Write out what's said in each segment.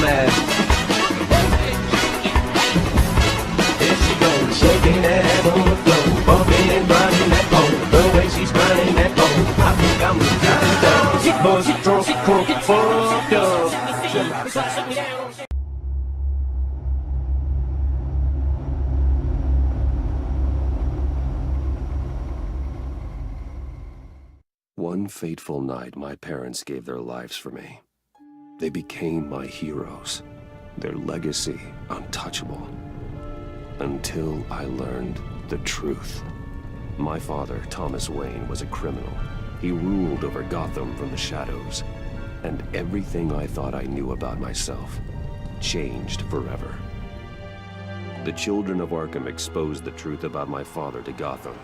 mad. There she goes, shaking that ass on the floor, bumping and grinding that pole. The way she's grinding that pole, I think I'm down. She buzz, drunk, crunk, fucked up. One fateful night, my parents gave their lives for me. They became my heroes, their legacy untouchable. Until I learned the truth. My father, Thomas Wayne, was a criminal. He ruled over Gotham from the shadows. And everything I thought I knew about myself changed forever. The children of Arkham exposed the truth about my father to Gotham.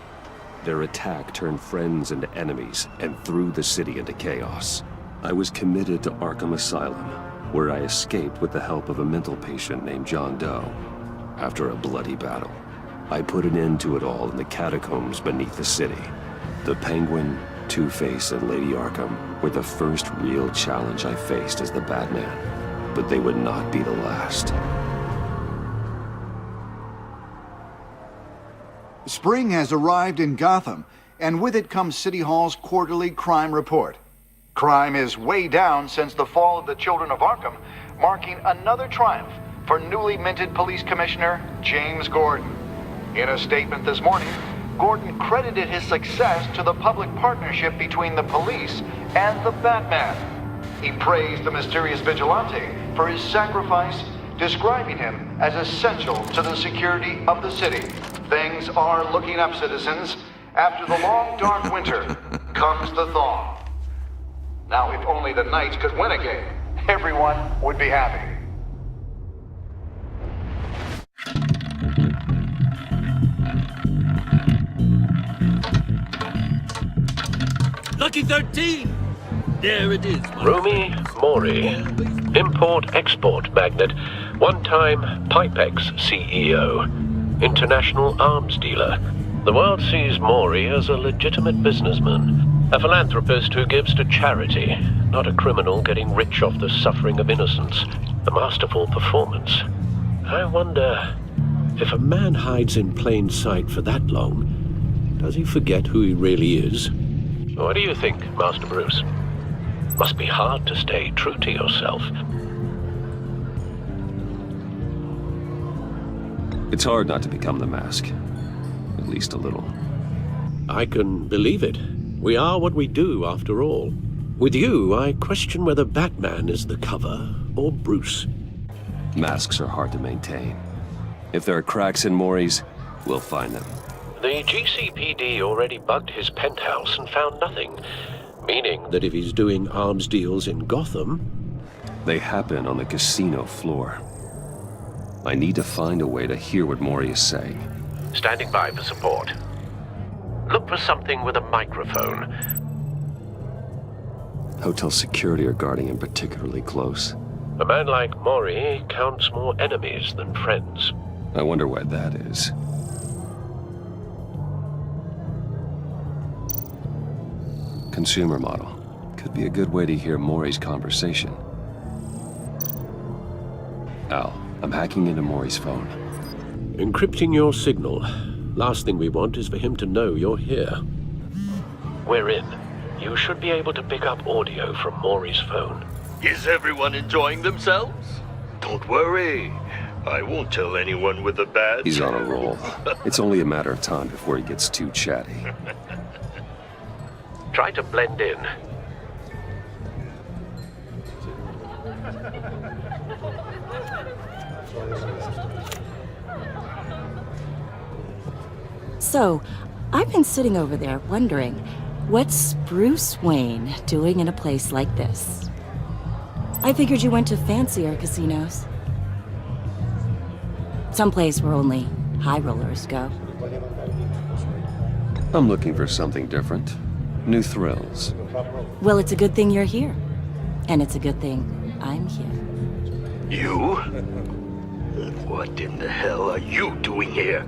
Their attack turned friends into enemies and threw the city into chaos. I was committed to Arkham Asylum, where I escaped with the help of a mental patient named John Doe. After a bloody battle, I put an end to it all in the catacombs beneath the city. The Penguin, Two-Face, and Lady Arkham were the first real challenge I faced as the Batman, but they would not be the last. Spring has arrived in Gotham, and with it comes City Hall's quarterly crime report. Crime is way down since the fall of the Children of Arkham, marking another triumph for newly minted Police Commissioner James Gordon. In a statement this morning, Gordon credited his success to the public partnership between the police and the Batman. He praised the mysterious vigilante for his sacrifice, describing him as essential to the security of the city. Things are looking up, citizens. After the long, dark winter comes the thaw. Now, if only the Knights could win a game, everyone would be happy. Lucky 13! There it is. Rumi Mori, import-export magnate, one-time Pipex CEO, international arms dealer. The world sees Mori as a legitimate businessman, a philanthropist who gives to charity, not a criminal getting rich off the suffering of innocence. A masterful performance. I wonder, if a man hides in plain sight for that long, does he forget who he really is? What do you think, Master Bruce? Must be hard to stay true to yourself. It's hard not to become the Mask. At least a little. I can believe it. We are what we do, after all. With you, I question whether Batman is the cover, or Bruce. Masks are hard to maintain. If there are cracks in Mori's, we'll find them. The GCPD already bugged his penthouse and found nothing. Meaning that if he's doing arms deals in Gotham... They happen on the casino floor. I need to find a way to hear what Mori is saying. Standing by for support. Look for something with a microphone. Hotel security are guarding him particularly close. A man like Mori counts more enemies than friends. I wonder why that is. Consumer model. Could be a good way to hear Mori's conversation. Al, I'm hacking into Mori's phone. Encrypting your signal. Last thing we want is for him to know you're here. We're in. You should be able to pick up audio from Mori's phone. Is everyone enjoying themselves? Don't worry. I won't tell anyone with a badge. He's on a roll. It's only a matter of time before he gets too chatty. Try to blend in. So, I've been sitting over there wondering, what's Bruce Wayne doing in a place like this? I figured you went to fancier casinos. Someplace where only high rollers go. I'm looking for something different. New thrills. Well, it's a good thing you're here. And it's a good thing I'm here. You? What in the hell are you doing here?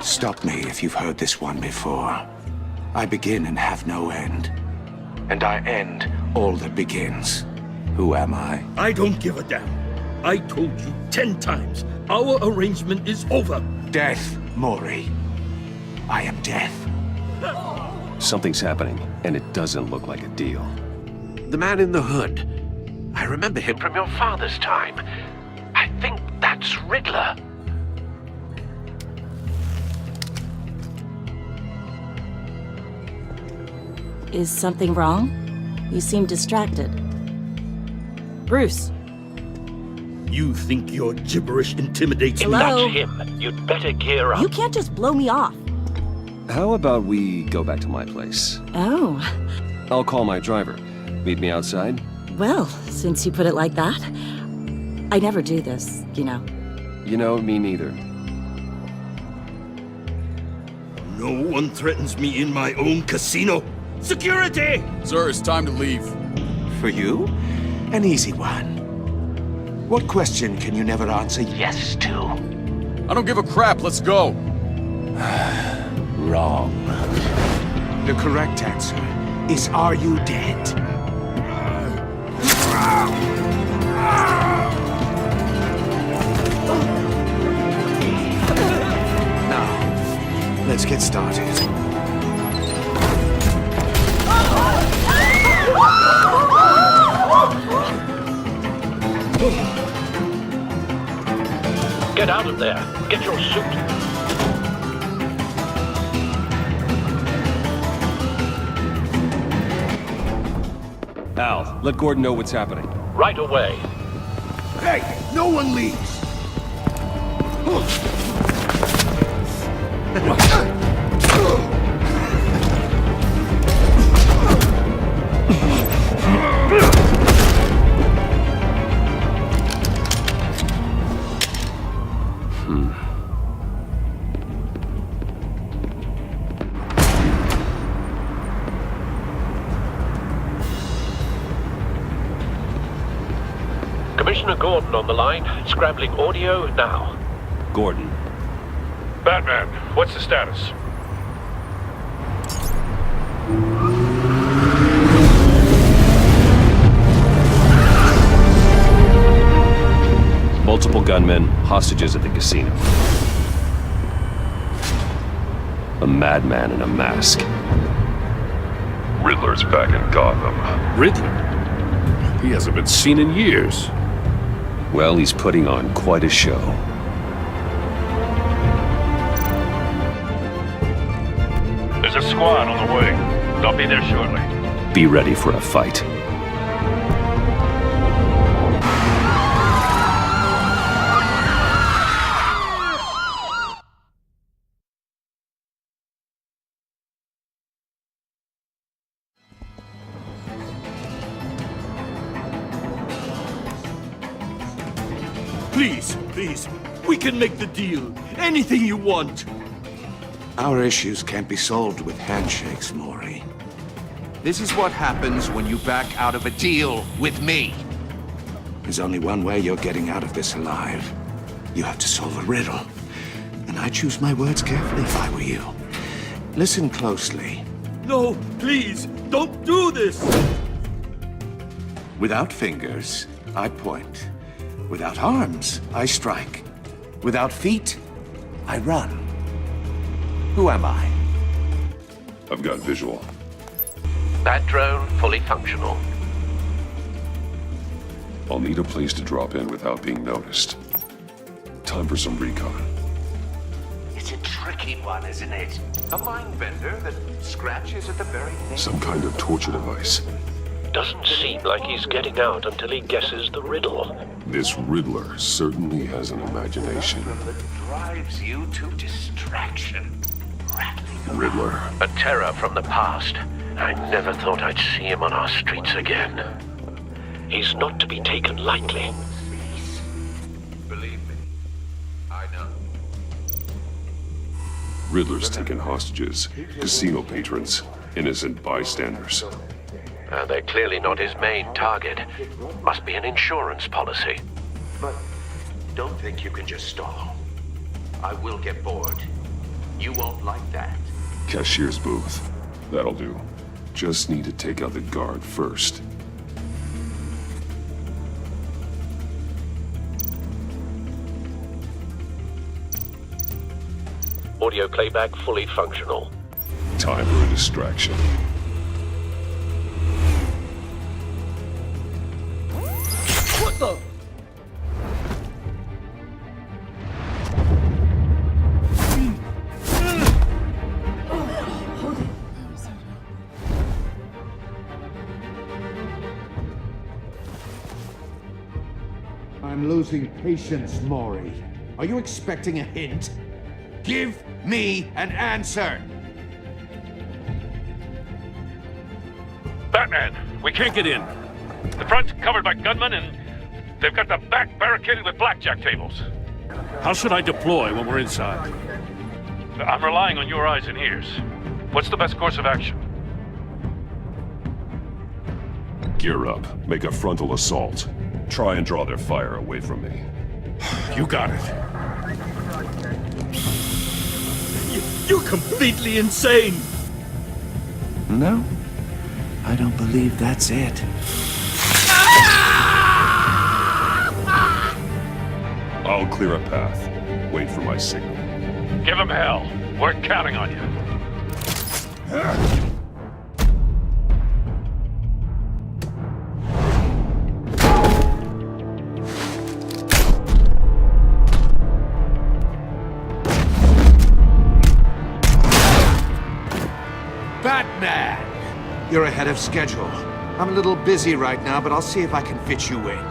Stop me if you've heard this one before. I begin and have no end. And I end all that begins. Who am I? I don't give a damn. I told you 10 times. Our arrangement is over. Death, Maury. I am death. Something's happening, and it doesn't look like a deal. The man in the hood. I remember him from your father's time. I think that's Riddler. Is something wrong? You seem distracted. Bruce. You think your gibberish intimidates me? Hello? That's him. You'd better gear up. You can't just blow me off. How about we go back to my place? Oh. I'll call my driver. Meet me outside? Well, since you put it like that. I never do this, you know. You know, me neither. No one threatens me in my own casino. Security! Sir, it's time to leave. For you? An easy one. What question can you never answer yes to? I don't give a crap, let's go. Wrong. The correct answer is, are you dead? Now, let's get started. Get out of there. Get your suit. Al, let Gordon know what's happening. Right away. Hey, no one leaves! Commissioner Gordon on the line. Scrambling audio now. Gordon. Batman, what's the status? Multiple gunmen, hostages at the casino. A madman in a mask. Riddler's back in Gotham. Riddler? He hasn't been seen in years. Well, he's putting on quite a show. There's a squad on the way. They'll be there shortly. Be ready for a fight. Please, please. We can make the deal. Anything you want. Our issues can't be solved with handshakes, Maury. This is what happens when you back out of a deal with me. There's only one way you're getting out of this alive. You have to solve a riddle. And I choose my words carefully if I were you. Listen closely. No, please, don't do this. Without fingers, I point. Without arms, I strike. Without feet, I run. Who am I? I've got visual. That drone fully functional. I'll need a place to drop in without being noticed. Time for some recon. It's a tricky one, isn't it? A mind bender that scratches at the very name. Some kind of torture device. Doesn't seem like he's getting out until he guesses the riddle. This Riddler certainly has an imagination. That drives you to distraction. Rattling around. Riddler. A terror from the past. I never thought I'd see him on our streets again. He's not to be taken lightly. Believe me, I know. Riddler's taken hostages, casino patrons, innocent bystanders. They're clearly not his main target. Must be an insurance policy. But don't think you can just stall. I will get bored. You won't like that. Cashier's booth. That'll do. Just need to take out the guard first. Audio playback fully functional. Time for a distraction. What the? I'm losing patience, Maury. Are you expecting a hint? Give me an answer! Batman, we can't get in. The front's covered by gunmen, and they've got the back barricaded with blackjack tables. How should I deploy when we're inside? I'm relying on your eyes and ears. What's the best course of action? Gear up. Make a frontal assault. Try and draw their fire away from me. You got it. You're completely insane! No, I don't believe that's it. I'll clear a path. Wait for my signal. Give him hell. We're counting on you. Batman! You're ahead of schedule. I'm a little busy right now, but I'll see if I can fit you in.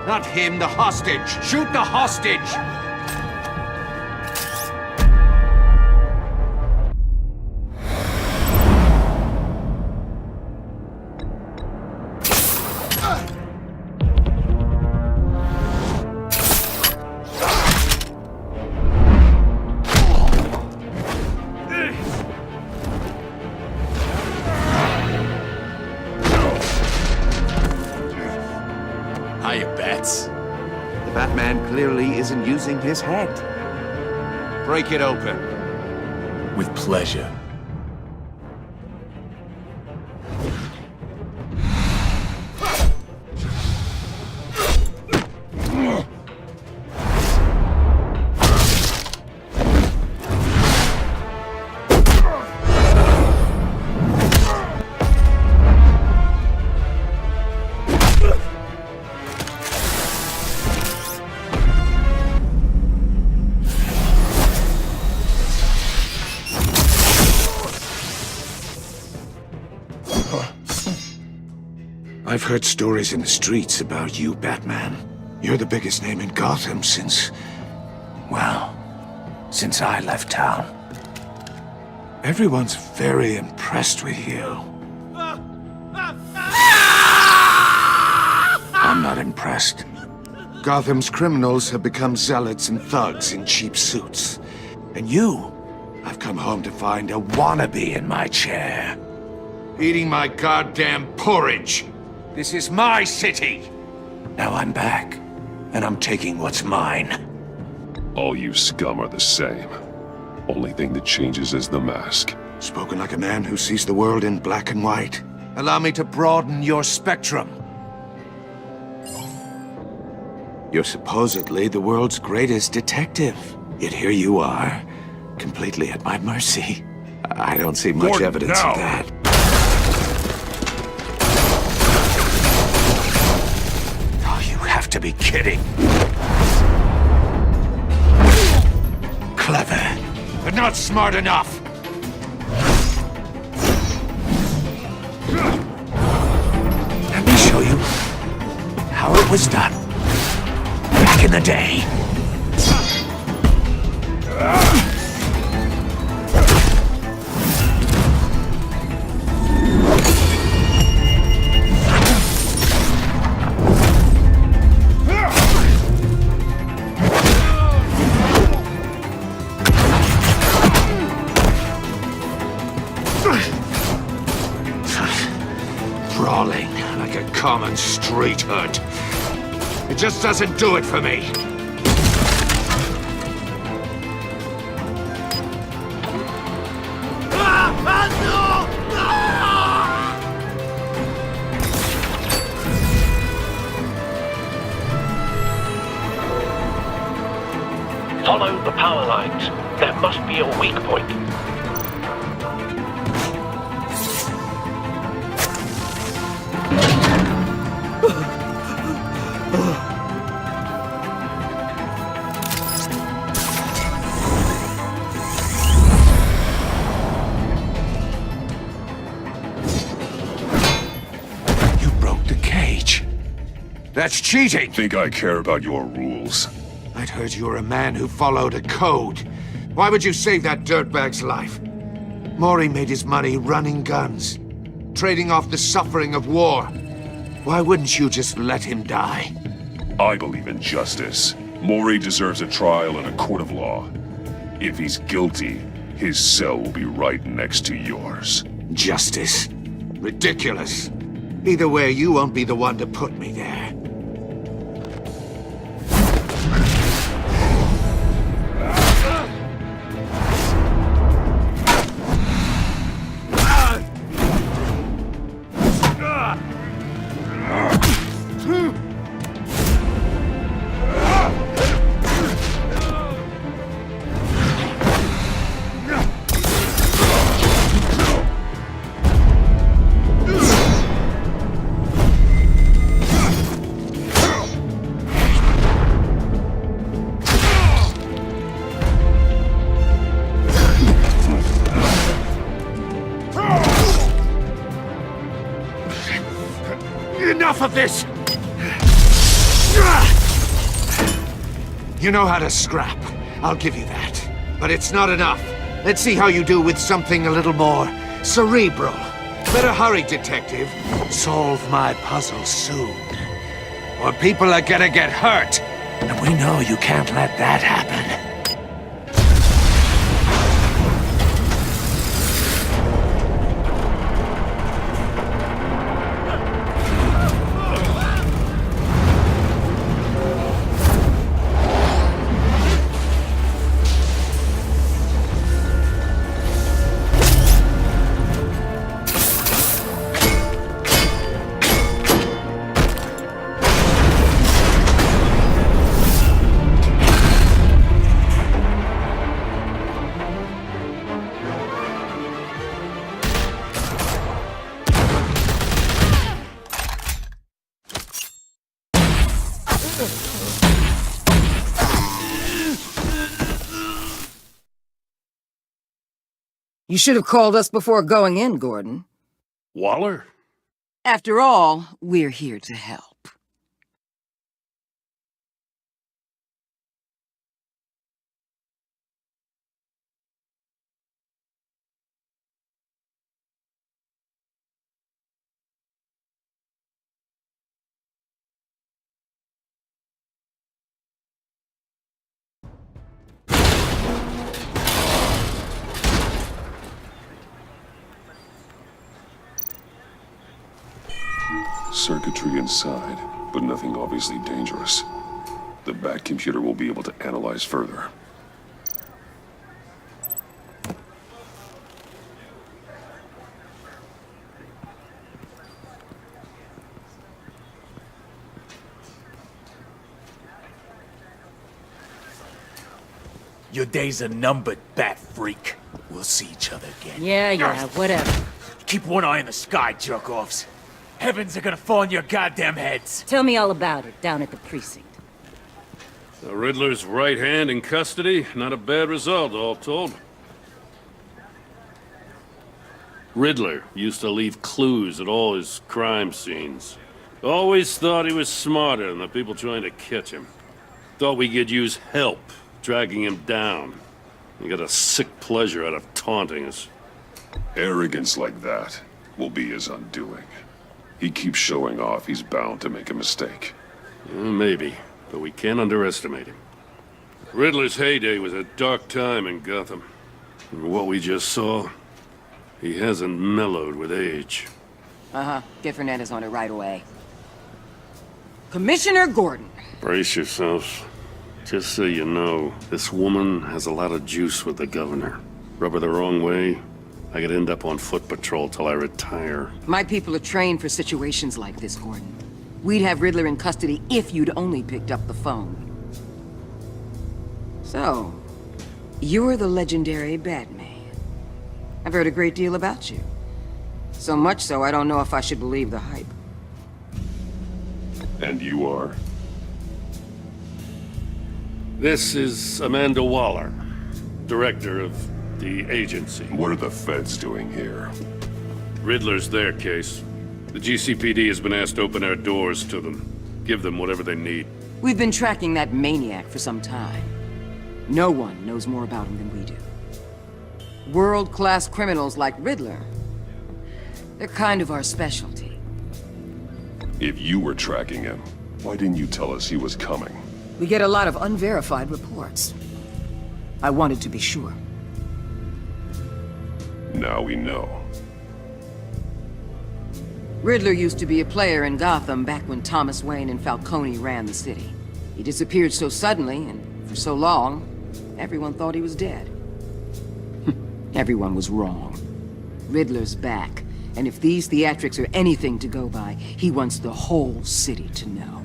Not him, the hostage! Shoot the hostage! Hiya, Bats. The Batman clearly isn't using his head. Break it open. With pleasure. I've heard stories in the streets about you, Batman. You're the biggest name in Gotham since... well, since I left town. Everyone's very impressed with you. I'm not impressed. Gotham's criminals have become zealots and thugs in cheap suits. And you, I've come home to find a wannabe in my chair. Eating my goddamn porridge. This is my city. Now I'm back, and I'm taking what's mine. All you scum are the same. Only thing that changes is the mask. Spoken like a man who sees the world in black and white. Allow me to broaden your spectrum. You're supposedly the world's greatest detective. Yet here you are, completely at my mercy. I don't see much Gordon, evidence now. of that. Oh, you have to be kidding. Clever, but not smart enough. Let me show you how it was done back in the day. Brawling like a common street hood. It just doesn't do it for me. Follow the power lines. There must be a weak point. You broke the cage. That's cheating! Think I care about your rules? I'd heard you were a man who followed a code. Why would you save that dirtbag's life? Maury made his money running guns, trading off the suffering of war. Why wouldn't you just let him die? I believe in justice. Maury deserves a trial in a court of law. If he's guilty, his cell will be right next to yours. Justice? Ridiculous. Either way, you won't be the one to put me there. Enough of this! You know how to scrap. I'll give you that. But it's not enough. Let's see how you do with something a little more cerebral. Better hurry, detective. Solve my puzzle soon. Or people are gonna get hurt. And we know you can't let that happen. You should have called us before going in, Gordon. Waller? After all, we're here to help. Circuitry inside, but nothing obviously dangerous. The back computer will be able to analyze further. Your days are numbered, bat freak. We'll see each other again. Yeah, whatever. Keep one eye in the sky, jerk-offs. Heavens are gonna fall on your goddamn heads. Tell me all about it down at the precinct. The Riddler's right hand in custody. Not a bad result, all told. Riddler used to leave clues at all his crime scenes. Always thought he was smarter than the people trying to catch him. Thought we could use help dragging him down. He got a sick pleasure out of taunting us. Arrogance like that will be his undoing. He keeps showing off, he's bound to make a mistake. Maybe, but we can't underestimate him. Riddler's heyday was a dark time in Gotham. And what we just saw, he hasn't mellowed with age. Get Fernandez on it right away. Commissioner Gordon. Brace yourselves. Just so you know, this woman has a lot of juice with the governor. Rub her the wrong way, I could end up on foot patrol till I retire. My people are trained for situations like this, Gordon. We'd have Riddler in custody if you'd only picked up the phone. So, You're the legendary Batman. I've heard a great deal about you. So much so, I don't know if I should believe the hype. And you are? This is Amanda Waller, director of the agency. What are the feds doing here? Riddler's their case. The GCPD has been asked to open our doors to them. Give them whatever they need. We've been tracking that maniac for some time. No one knows more about him than we do. World-class criminals like Riddler. They're kind of our specialty. If you were tracking him, why didn't you tell us he was coming? We get a lot of unverified reports. I wanted to be sure. Now we know. Riddler used to be a player in Gotham back when Thomas Wayne and Falcone ran the city. He disappeared so suddenly and for so long, everyone thought he was dead. Everyone was wrong. Riddler's back, and if these theatrics are anything to go by, he wants the whole city to know.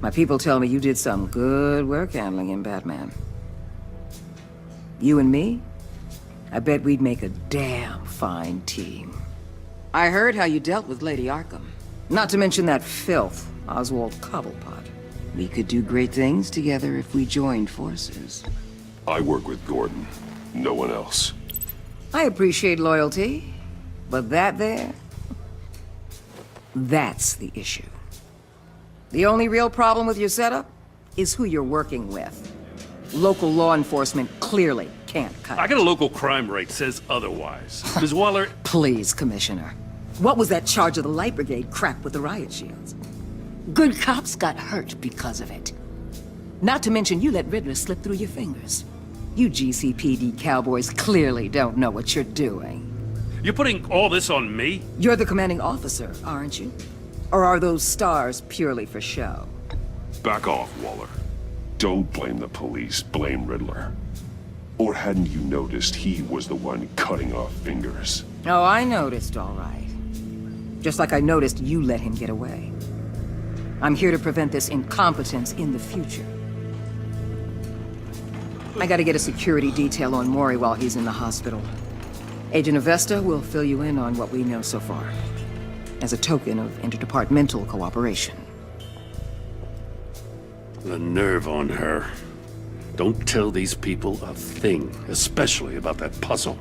My people tell me you did some good work handling him, Batman. You and me? I bet we'd make a damn fine team. I heard how you dealt with Lady Arkham. Not to mention that filth, Oswald Cobblepot. We could do great things together if we joined forces. I work with Gordon. No one else. I appreciate loyalty, but that there... that's the issue. The only real problem with your setup is who you're working with. Local law enforcement clearly can't cut I it. got a local crime rate says otherwise. Ms. Waller... Please, Commissioner. What was that charge of the Light Brigade crap with the riot shields? Good cops got hurt because of it. Not to mention you let Riddler slip through your fingers. You GCPD cowboys clearly don't know what you're doing. You're putting all this on me? You're the commanding officer, aren't you? Or are those stars purely for show? Back off, Waller. Don't blame the police, blame Riddler. Or hadn't you noticed he was the one cutting off fingers? Oh, I noticed, all right. Just like I noticed you let him get away. I'm here to prevent this incompetence in the future. I gotta get a security detail on Maury while he's in the hospital. Agent Avesta will fill you in on what we know so far, as a token of interdepartmental cooperation. The nerve on her. Don't tell these people a thing, especially about that puzzle.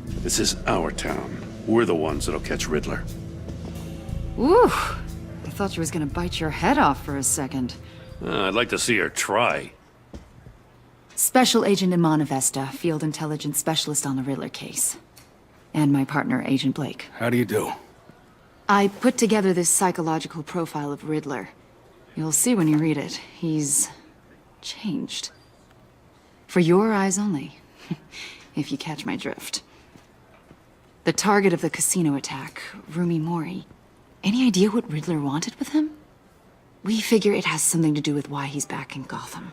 This is our town. We're the ones that'll catch Riddler. Ooh, I thought she was gonna bite your head off for a second. I'd like to see her try. Special Agent Iman Avesta, Field Intelligence Specialist on the Riddler case. And my partner, Agent Blake. How do you do? I put together this psychological profile of Riddler. You'll see when you read it. He's... changed. For your eyes only, if you catch my drift. The target of the casino attack, Rumi Mori. Any idea what Riddler wanted with him? We figure it has something to do with why he's back in Gotham.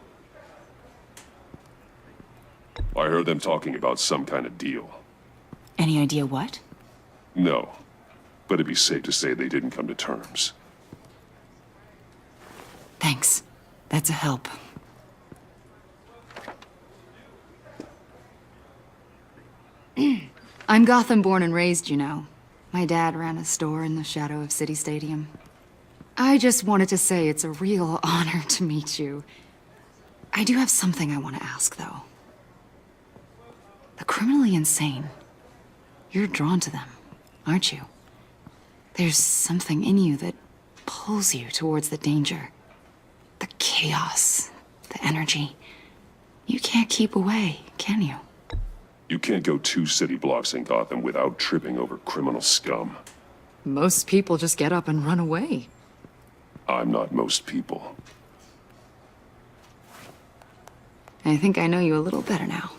I heard them talking about some kind of deal. Any idea what? No, but it'd be safe to say they didn't come to terms. Thanks. That's a help. I'm Gotham born and raised, you know. My dad ran a store in the shadow of City Stadium. I just wanted to say it's a real honor to meet you. I do have something I want to ask, though. The criminally insane. You're drawn to them, aren't you? There's something in you that pulls you towards the danger. The chaos, the energy. You can't keep away, can you? You can't go 2 city blocks in Gotham without tripping over criminal scum. Most people just get up and run away. I'm not most people. I think I know you a little better now.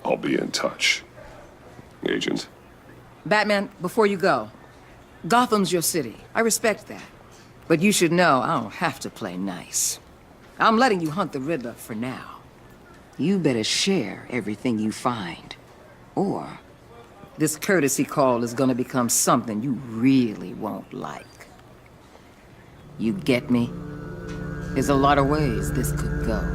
I'll be in touch. Agent. Batman, before you go, Gotham's your city. I respect that. But you should know I don't have to play nice. I'm letting you hunt the Riddler for now. You better share everything you find. Or this courtesy call is gonna become something you really won't like. You get me? There's a lot of ways this could go.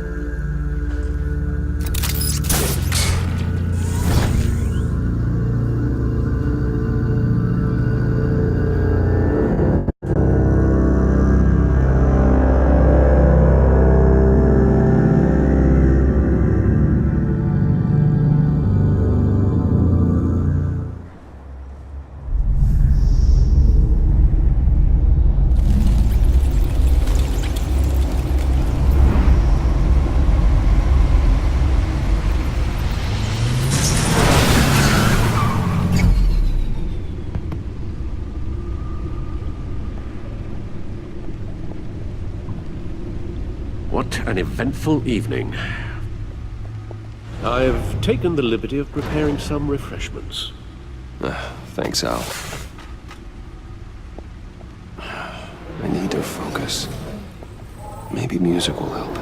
What an eventful evening. I've taken the liberty of preparing some refreshments. Thanks, Al. I need to focus. Maybe music will help.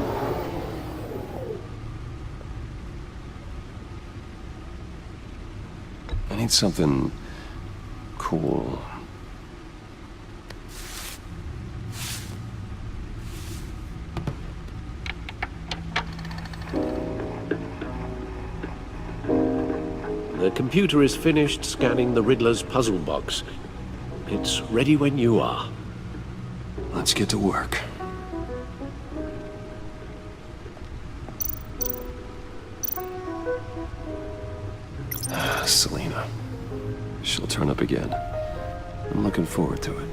I need something cool. The computer is finished scanning the Riddler's puzzle box. It's ready when you are. Let's get to work. Selena. She'll turn up again. I'm looking forward to it.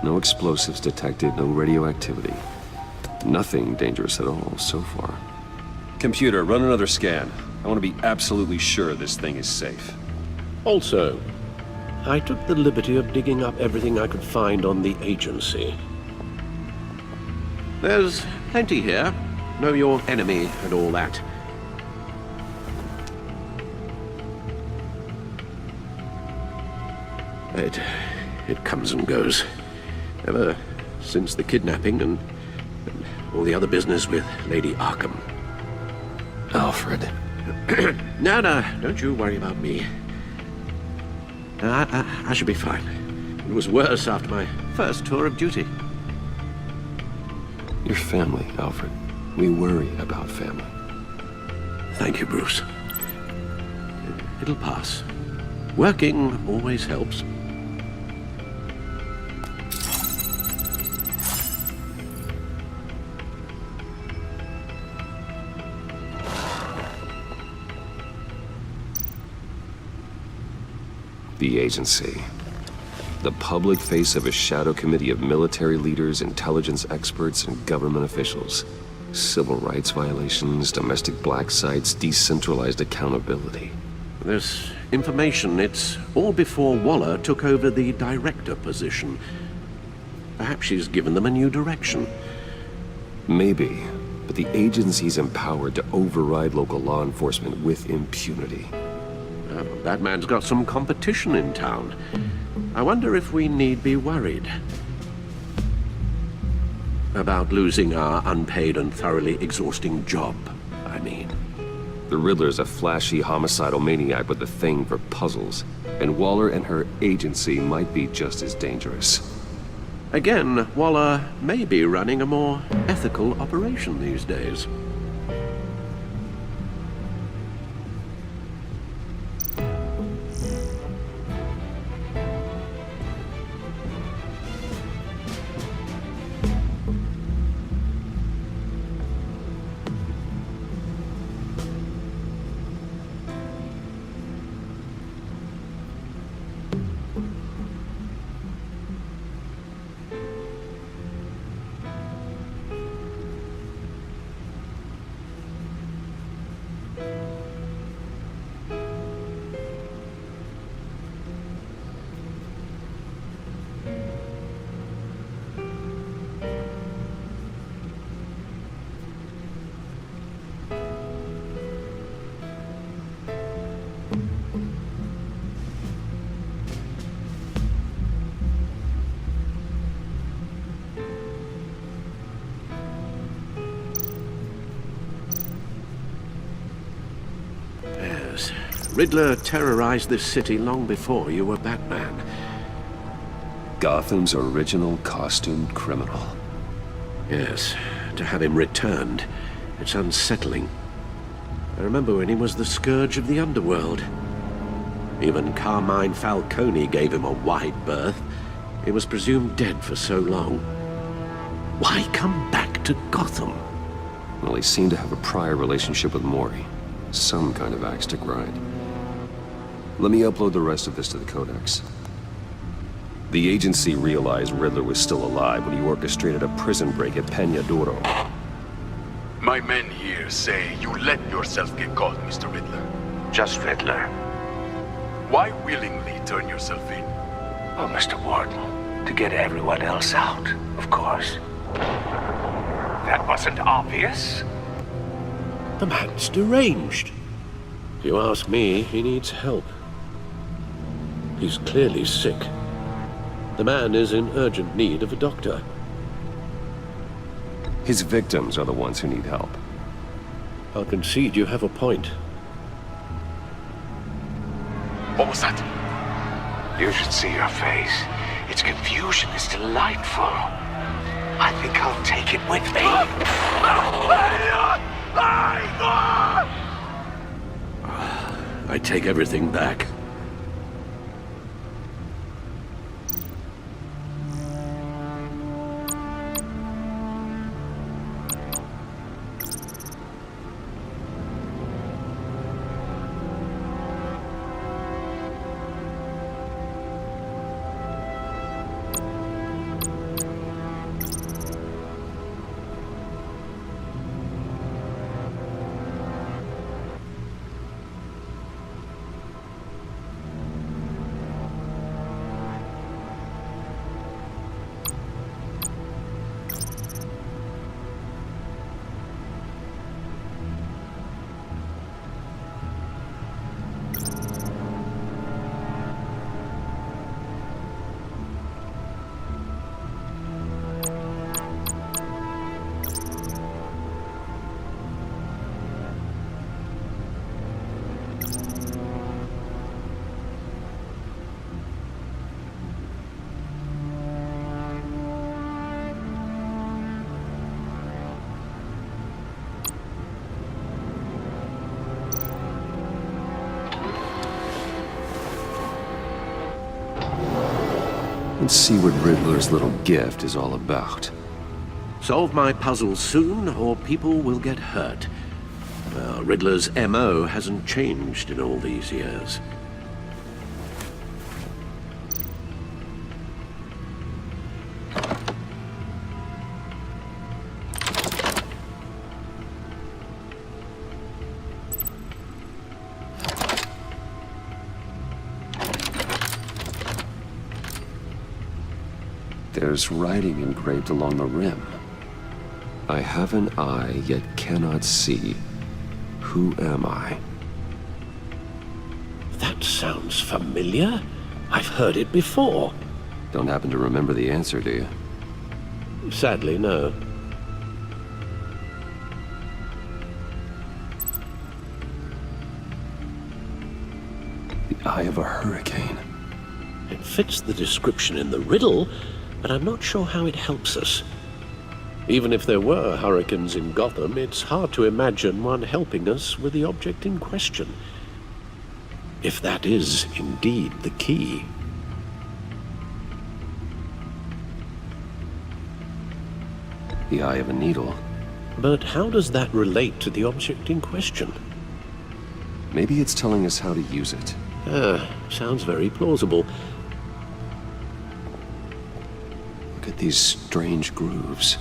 No explosives detected, no radioactivity. Nothing dangerous at all so far. Computer, run another scan. I want to be absolutely sure this thing is safe. Also, I took the liberty of digging up everything I could find on the agency. There's plenty here. Know your enemy and all that. It comes and goes. Ever since the kidnapping and all the other business with Lady Arkham. Alfred. No, don't you worry about me. I should be fine. It was worse after my first tour of duty. Your family, Alfred. We worry about family. Thank you, Bruce. It'll pass. Working always helps. The agency. The public face of a shadow committee of military leaders, intelligence experts, and government officials. Civil rights violations, domestic black sites, decentralized accountability. This information, it's all before Waller took over the director position. Perhaps she's given them a new direction. Maybe, but the agency's empowered to override local law enforcement with impunity. That man's got some competition in town. I wonder if we need be worried about losing our unpaid and thoroughly exhausting job, I mean. The Riddler's a flashy homicidal maniac with a thing for puzzles, and Waller and her agency might be just as dangerous. Again, Waller may be running a more ethical operation these days. Yes. Riddler terrorized this city long before you were Batman. Gotham's original costumed criminal. Yes. To have him returned, it's unsettling. I remember when he was the scourge of the underworld. Even Carmine Falcone gave him a wide berth. He was presumed dead for so long. Why come back to Gotham? Well, he seemed to have a prior relationship with Mori. Some kind of axe to grind. Let me upload the rest of this to the Codex. The agency realized Riddler was still alive when he orchestrated a prison break at Peña Duro. My men here say you let yourself get caught, Mr. Riddler. Just Riddler. Why willingly turn yourself in? Oh, Mr. Warden, to get everyone else out, of course. That wasn't obvious. The man's deranged. If you ask me, he needs help. He's clearly sick. The man is in urgent need of a doctor. His victims are the ones who need help. I'll concede you have a point. What was that? You should see your face. Its confusion is delightful. I think I'll take it with me. I take everything back. Let's see what Riddler's little gift is all about. Solve my puzzle soon, or people will get hurt. Riddler's MO hasn't changed in all these years. There's writing engraved along the rim. I have an eye, yet cannot see. Who am I? That sounds familiar. I've heard it before. Don't happen to remember the answer, do you? Sadly, no. The eye of a hurricane. It fits the description in the riddle, but I'm not sure how it helps us. Even if there were hurricanes in Gotham, it's hard to imagine one helping us with the object in question. If that is indeed the key. The eye of a needle. But how does that relate to the object in question? Maybe it's telling us how to use it. Sounds very plausible. Look at these strange grooves.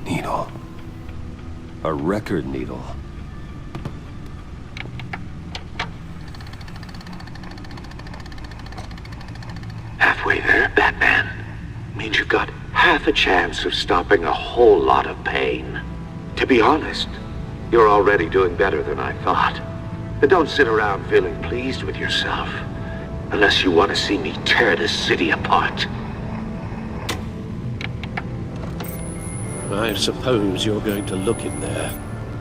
Needle. A record needle. Halfway there, Batman. Means you've got half a chance of stopping a whole lot of pain. To be honest, you're already doing better than I thought. And don't sit around feeling pleased with yourself. Unless you want to see me tear this city apart. I suppose you're going to look in there.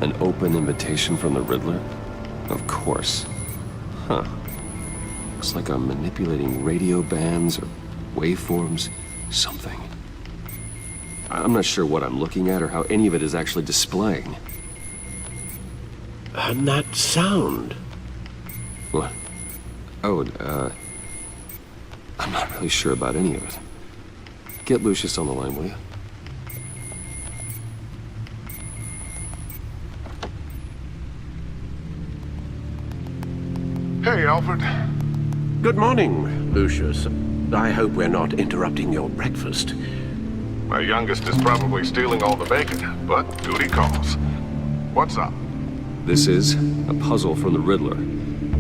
An open invitation from the Riddler? Of course. Huh. Looks like I'm manipulating radio bands or waveforms. Something. I'm not sure what I'm looking at or how any of it is actually displaying. And that sound? What? Oh, I'm not really sure about any of it. Get Lucius on the line, will you? Hey, Alfred. Good morning, Lucius. I hope we're not interrupting your breakfast. My youngest is probably stealing all the bacon, but duty calls. What's up? This is a puzzle from the Riddler.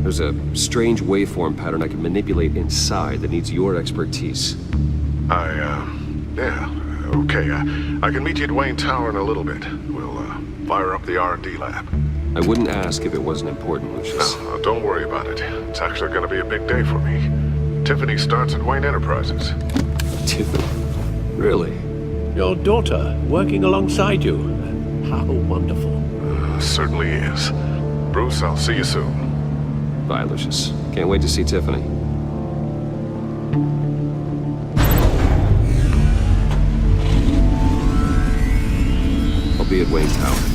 There's a strange waveform pattern I can manipulate inside that needs your expertise. Yeah, okay. I can meet you at Wayne Tower in a little bit. We'll, fire up the R&D lab. I wouldn't ask if it wasn't important, Lucius. No, don't worry about it. It's actually gonna be a big day for me. Tiffany starts at Wayne Enterprises. Tiffany? Really? Your daughter working alongside you. How wonderful. Certainly is. Bruce, I'll see you soon. Bye, Lucius. Can't wait to see Tiffany. I'll be at Wayne Tower.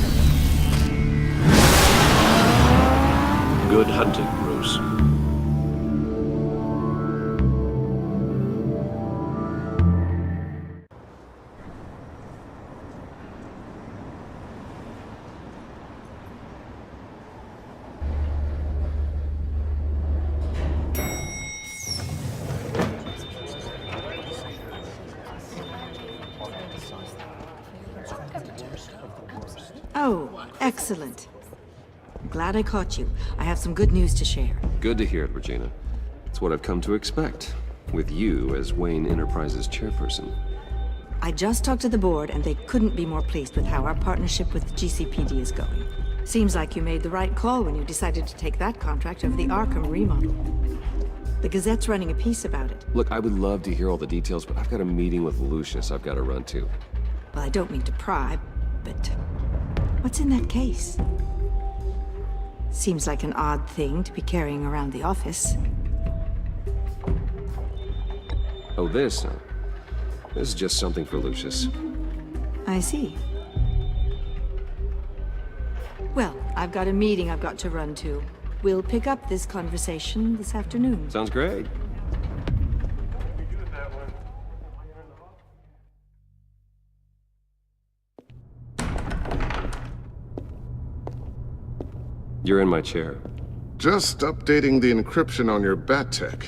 Good hunting, Bruce. Oh, excellent. Glad I caught you. I have some good news to share. Good to hear it, Regina. It's what I've come to expect, with you as Wayne Enterprises chairperson. I just talked to the board, and they couldn't be more pleased with how our partnership with the GCPD is going. Seems like you made the right call when you decided to take that contract over the Arkham remodel. The Gazette's running a piece about it. Look, I would love to hear all the details, but I've got a meeting with Lucius I've got to run to. Well, I don't mean to pry, but what's in that case? Seems like an odd thing to be carrying around the office. Oh, this? This is just something for Lucius. I see. Well, I've got a meeting I've got to run to. We'll pick up this conversation this afternoon. Sounds great. You're in my chair. Just updating the encryption on your bat tech.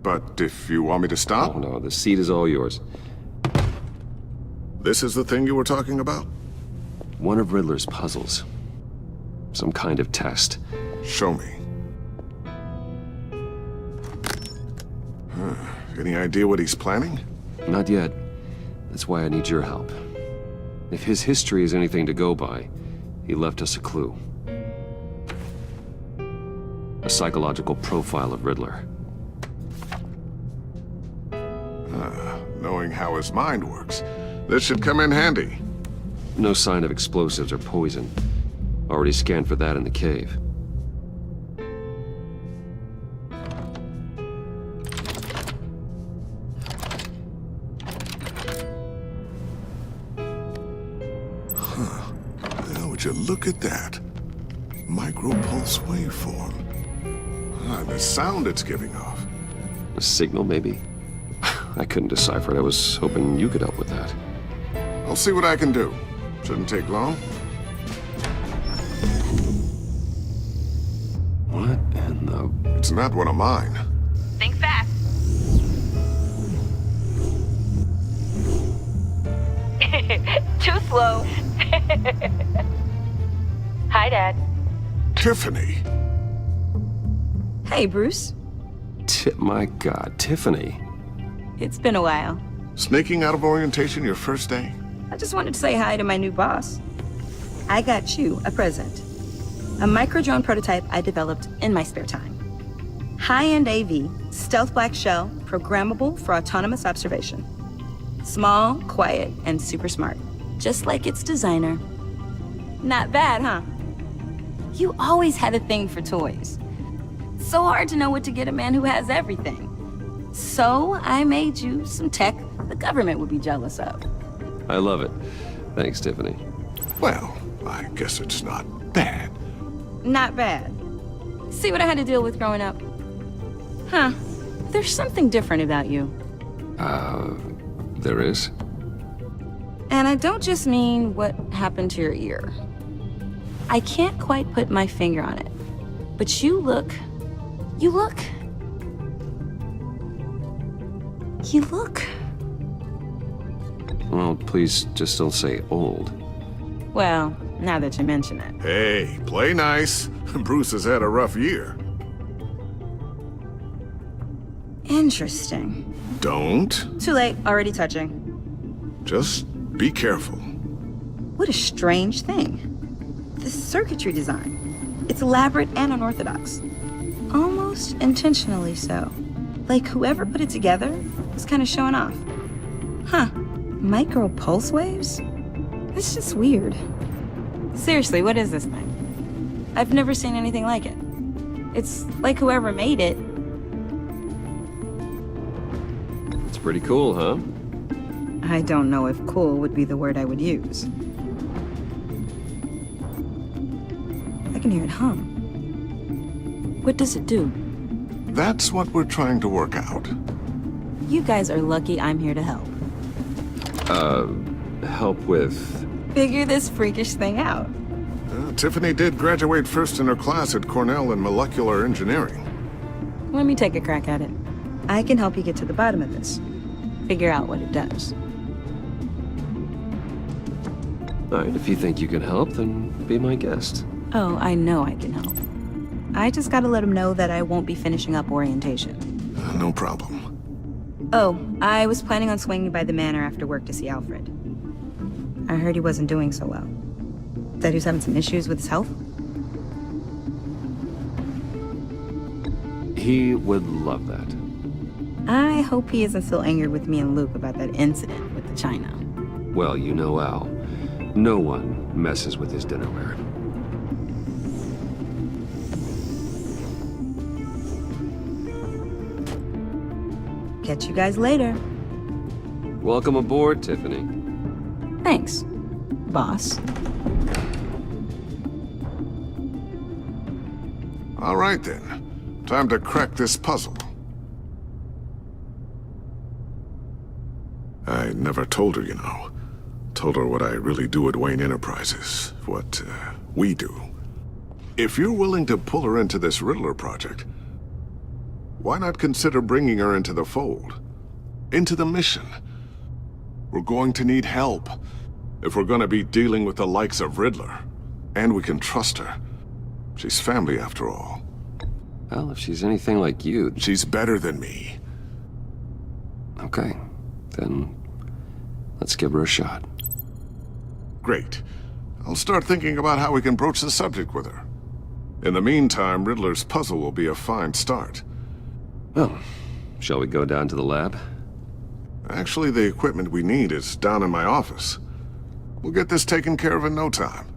But if you want me to stop? Oh, no, the seat is all yours. This is the thing you were talking about? One of Riddler's puzzles. Some kind of test. Show me. Any idea what he's planning? Not yet. That's why I need your help. If his history is anything to go by, he left us a clue. A psychological profile of Riddler. Knowing how his mind works, this should come in handy. No sign of explosives or poison. Already scanned for that in the cave. Now, would you look at that? Micropulse waveform. The sound it's giving off. A signal, maybe? I couldn't decipher it. I was hoping you could help with that. I'll see what I can do. Shouldn't take long. What in the... It's not one of mine. Think fast. Too slow. Hi, Dad. Tiffany. Hey, Bruce. My God, Tiffany. It's been a while. Sneaking out of orientation your first day? I just wanted to say hi to my new boss. I got you a present. A micro-drone prototype I developed in my spare time. High-end AV, stealth black shell, programmable for autonomous observation. Small, quiet, and super smart. Just like its designer. Not bad, huh? You always had a thing for toys. So hard to know what to get a man who has everything. So I made you some tech the government would be jealous of. I love it. Thanks, Tiffany. Well, I guess it's not bad. Not bad. See what I had to deal with growing up? Huh. There's something different about you. There is? And I don't just mean what happened to your ear. I can't quite put my finger on it. But you look... Well, please just don't say old. Well, now that you mention it. Hey, play nice. Bruce has had a rough year. Interesting. Don't. Too late, already touching. Just be careful. What a strange thing. The circuitry design. It's elaborate and unorthodox. Almost intentionally so. Like whoever put it together was kind of showing off. Huh. Micro pulse waves? It's just weird. Seriously, what is this thing? I've never seen anything like it. It's like whoever made it. It's pretty cool, huh? I don't know if cool would be the word I would use. I can hear it hum. What does it do? That's what we're trying to work out. You guys are lucky I'm here to help. Help with... Figure this freakish thing out. Tiffany did graduate first in her class at Cornell in molecular engineering. Let me take a crack at it. I can help you get to the bottom of this. Figure out what it does. All right, if you think you can help, then be my guest. Oh, I know I can help. I just gotta let him know that I won't be finishing up orientation. No problem. Oh, I was planning on swinging by the manor after work to see Alfred. I heard he wasn't doing so well. That he was having some issues with his health? He would love that. I hope he isn't still angry with me and Luke about that incident with the china. Well, you know Al. No one messes with his dinnerware. Catch you guys later. Welcome aboard, Tiffany. Thanks, boss. All right, then. Time to crack this puzzle. I never told her, you know. Told her what I really do at Wayne Enterprises. What, we do. If you're willing to pull her into this Riddler project, why not consider bringing her into the fold? Into the mission? We're going to need help if we're going to be dealing with the likes of Riddler. And we can trust her. She's family, after all. Well, if she's anything like you... She's better than me. Okay, then let's give her a shot. Great. I'll start thinking about how we can broach the subject with her. In the meantime, Riddler's puzzle will be a fine start. Well, shall we go down to the lab? Actually, the equipment we need is down in my office. We'll get this taken care of in no time.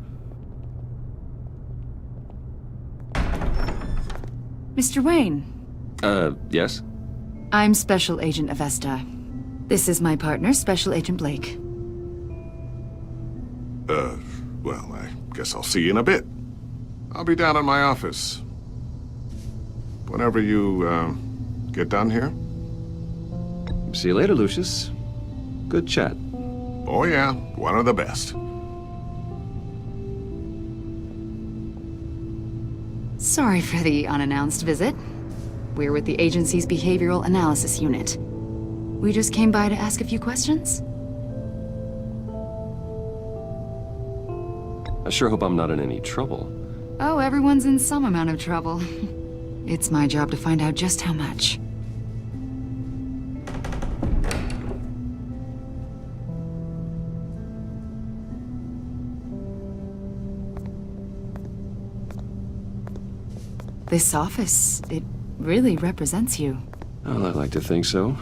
Mr. Wayne. Yes? I'm Special Agent Avesta. This is my partner, Special Agent Blake. Well, I guess I'll see you in a bit. I'll be down in my office. Whenever you, get done here. See you later, Lucius. Good chat. Oh yeah, one of the best. Sorry for the unannounced visit. We're with the agency's Behavioral Analysis Unit. We just came by to ask a few questions. I sure hope I'm not in any trouble. Oh, everyone's in some amount of trouble. It's my job to find out just how much. This office, it really represents you. Well, I'd like to think so.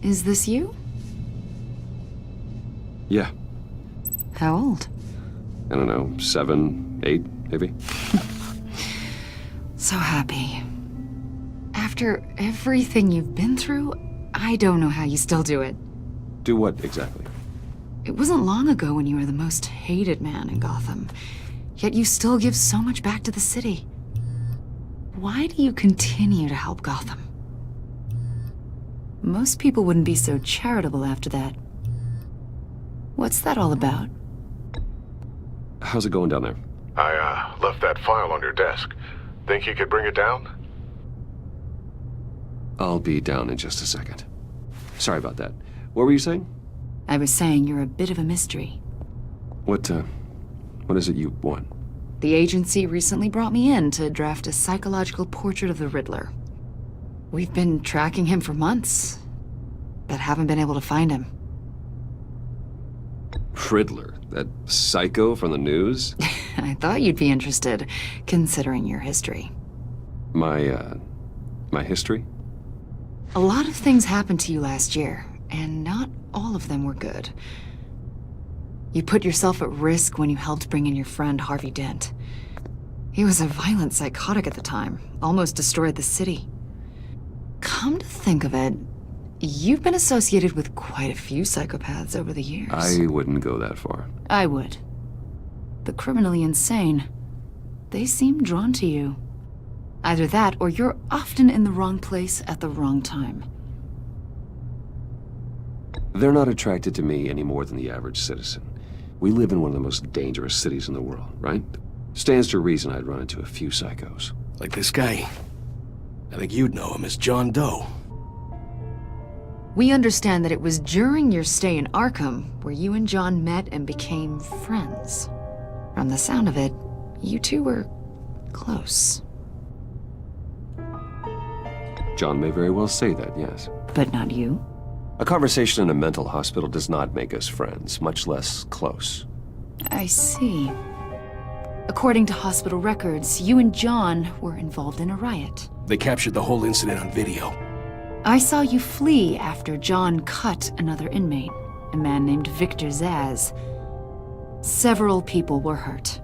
Is this you? Yeah. How old? I don't know, 7, 8, maybe? So happy. After everything you've been through, I don't know how you still do it. Do what exactly? It wasn't long ago when you were the most hated man in Gotham, yet you still give so much back to the city. Why do you continue to help Gotham? Most people wouldn't be so charitable after that. What's that all about? How's it going down there? I, left that file on your desk. Think you could bring it down? I'll be down in just a second. Sorry about that. What were you saying? I was saying you're a bit of a mystery. What is it you want? The agency recently brought me in to draft a psychological portrait of the Riddler. We've been tracking him for months, but haven't been able to find him. Riddler? That psycho from the news? I thought you'd be interested, considering your history. My history? A lot of things happened to you last year, and not all of them were good. You put yourself at risk when you helped bring in your friend Harvey Dent. He was a violent psychotic at the time, almost destroyed the city. Come to think of it, you've been associated with quite a few psychopaths over the years. I wouldn't go that far. I would. The criminally insane. They seem drawn to you. Either that, or you're often in the wrong place at the wrong time. They're not attracted to me any more than the average citizen. We live in one of the most dangerous cities in the world, right? Stands to reason I'd run into a few psychos. Like this guy. I think you'd know him as John Doe. We understand that it was during your stay in Arkham where you and John met and became friends. From the sound of it, you two were close. John may very well say that, yes. But not you? A conversation in a mental hospital does not make us friends, much less close. I see. According to hospital records, you and John were involved in a riot. They captured the whole incident on video. I saw you flee after John cut another inmate, a man named Victor Zaz. Several people were hurt.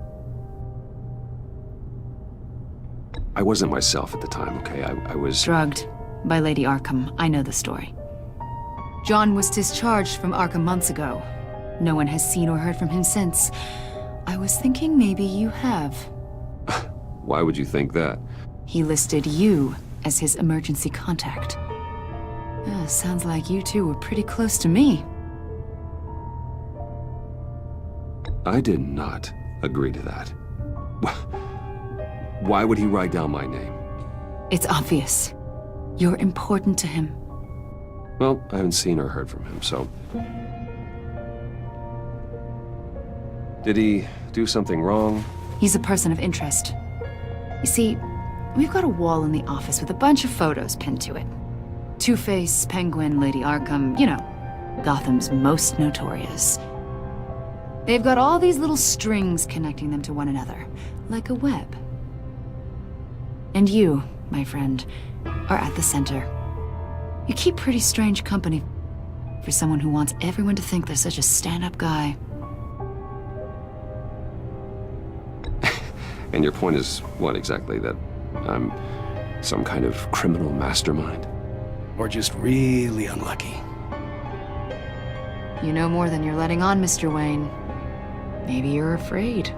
I wasn't myself at the time, okay? I was... Drugged by Lady Arkham. I know the story. John was discharged from Arkham months ago. No one has seen or heard from him since. I was thinking maybe you have. Why would you think that? He listed you as his emergency contact. Sounds like you two were pretty close to me. I did not agree to that. Why would he write down my name? It's obvious. You're important to him. Well, I haven't seen or heard from him, so... Did he do something wrong? He's a person of interest. You see, we've got a wall in the office with a bunch of photos pinned to it. Two-Face, Penguin, Lady Arkham, you know, Gotham's most notorious. They've got all these little strings connecting them to one another, like a web. And you, my friend, are at the center. You keep pretty strange company for someone who wants everyone to think they're such a stand-up guy. And your point is what exactly? That I'm some kind of criminal mastermind? Or just really unlucky? You know more than you're letting on, Mr. Wayne. Maybe you're afraid.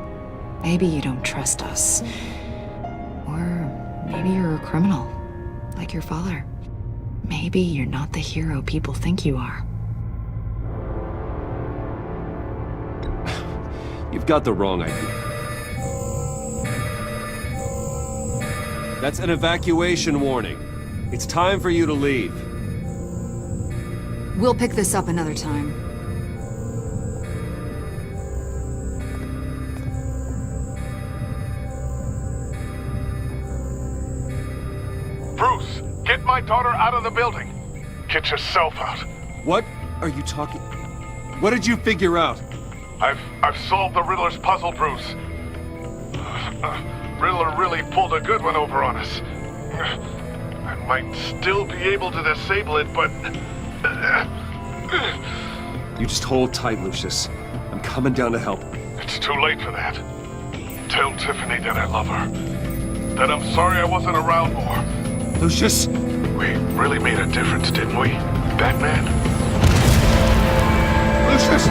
Maybe you don't trust us. Or maybe you're a criminal, like your father. Maybe you're not the hero people think you are. You've got the wrong idea. That's an evacuation warning. It's time for you to leave. We'll pick this up another time. Bruce, get my daughter out of the building. Get yourself out. What are you talking... What did you figure out? I've solved the Riddler's puzzle, Bruce. Riddler really pulled a good one over on us. I might still be able to disable it, but... You just hold tight, Lucius. I'm coming down to help. It's too late for that. Tell Tiffany that I love her. That I'm sorry I wasn't around more. Lucius! We really made a difference, didn't we, Batman? Lucius!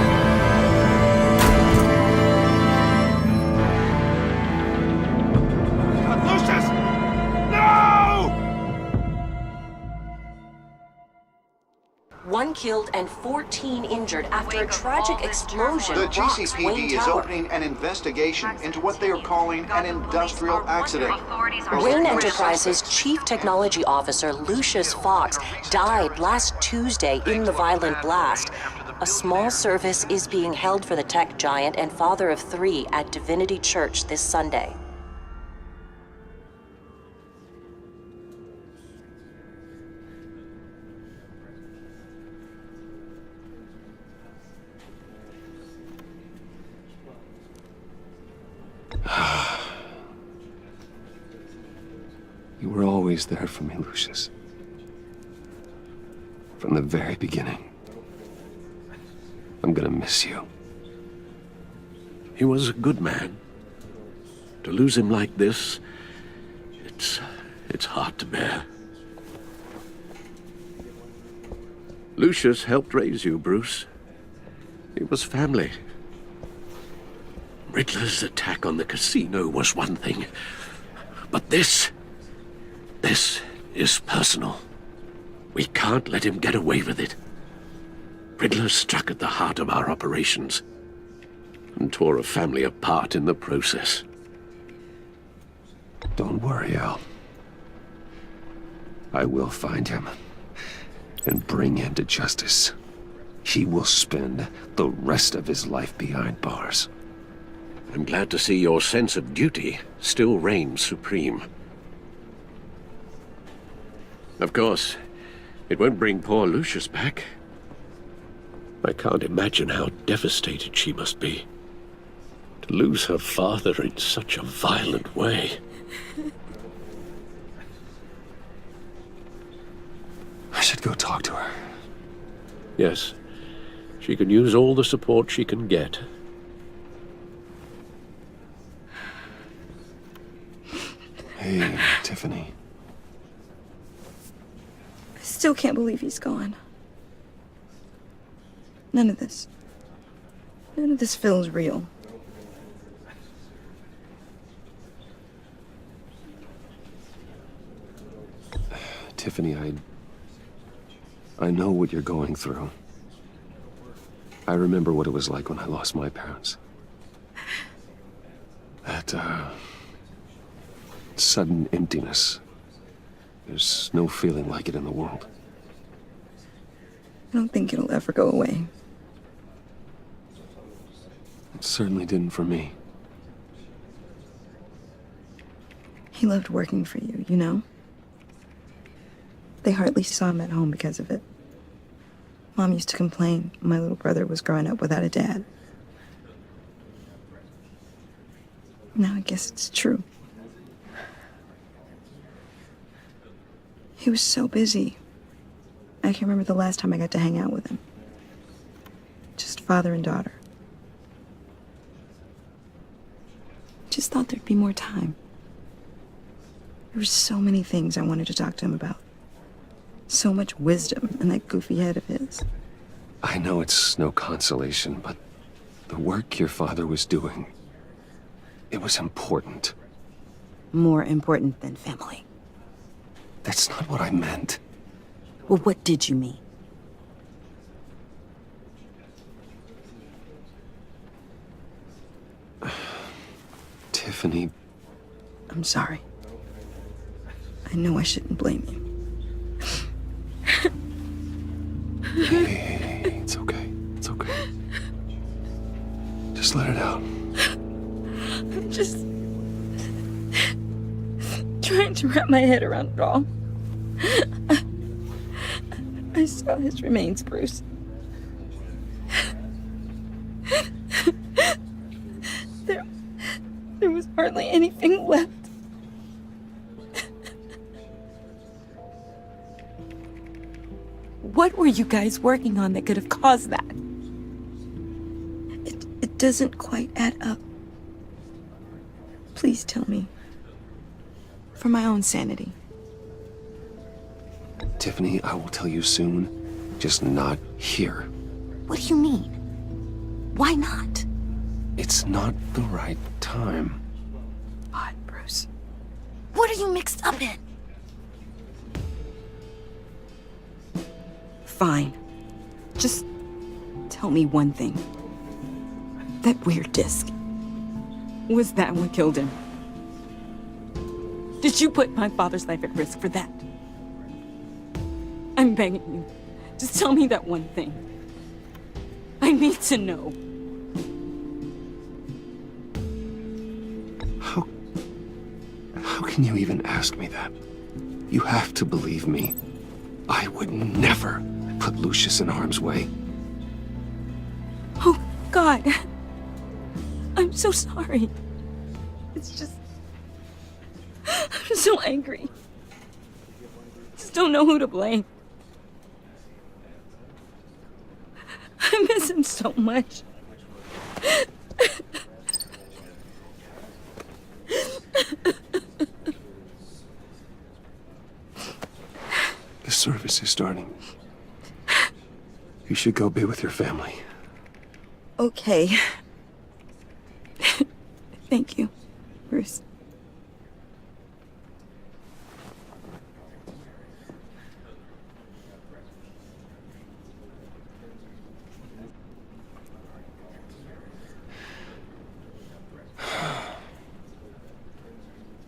Lucius! No! 1 killed and 14 injured after a tragic explosion The rocks Wayne GCPD is Tower. opening an investigation into what they are calling an industrial accident. Wayne Enterprises' Chief Technology Officer Lucius Fox died last Tuesday in the violent blast. A small service is being held for the tech giant and father of 3 at Divinity Church this Sunday. You were always there for me, Lucius. From the very beginning. I'm gonna miss you. He was a good man. To lose him like this, it's hard to bear. Lucius helped raise you, Bruce. It was family. Riddler's attack on the casino was one thing, but this is personal. We can't let him get away with it. Riddler struck at the heart of our operations and tore a family apart in the process. Don't worry, Al. I will find him and bring him to justice. He will spend the rest of his life behind bars. I'm glad to see your sense of duty still reigns supreme. Of course, it won't bring poor Lucius back. I can't imagine how devastated she must be. To lose her father in such a violent way. I should go talk to her. Yes, she can use all the support she can get. Hey, Tiffany. I still can't believe he's gone. None of this feels real. Tiffany, I know what you're going through. I remember what it was like when I lost my parents. That, sudden emptiness. There's no feeling like it in the world. I don't think it'll ever go away. It certainly didn't for me. He loved working for you, you know? They hardly saw him at home because of it. Mom used to complain my little brother was growing up without a dad. Now I guess it's true. He was so busy. I can't remember the last time I got to hang out with him. Just father and daughter. Just thought there'd be more time. There were so many things I wanted to talk to him about. So much wisdom in that goofy head of his. I know it's no consolation, but the work your father was doing, it was important. More important than family. That's not what I meant. Well, what did you mean? Tiffany. I'm sorry. I know I shouldn't blame you. Hey, it's okay. It's okay. Just let it out. I'm just trying to wrap my head around it all. I saw his remains, Bruce. There was hardly anything left. What were you guys working on that could have caused that? It doesn't quite add up. Please tell me. For my own sanity. Tiffany, I will tell you soon, just not here. What do you mean? Why not? It's not the right time. God, Bruce. What are you mixed up in? Fine. Just tell me one thing. That weird disc. Was that what killed him? Did you put my father's life at risk for that? I'm begging you. Just tell me that one thing. I need to know. How can you even ask me that? You have to believe me. I would never put Lucius in harm's way. Oh, God. I'm so sorry. It's just... I'm so angry. Just don't know who to blame. I miss him so much. The service is starting. You should go be with your family. Okay. Thank you, Bruce.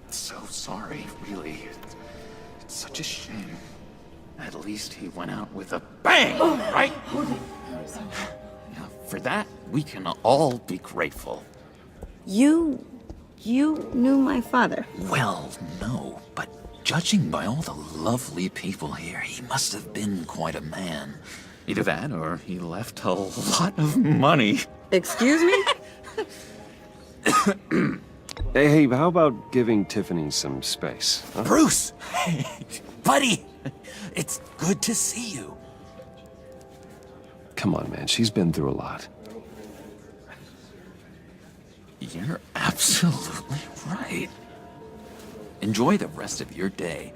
So sorry, really. It's such a shame. At least he went out with a bang, right? Now, for that, we can all be grateful. You knew my father? Well, no, but judging by all the lovely people here, he must have been quite a man. Either that, or he left a lot of money. Excuse me? Hey, how about giving Tiffany some space? Huh? Bruce! Buddy! It's good to see you. Come on, man. She's been through a lot. You're absolutely right. Enjoy the rest of your day.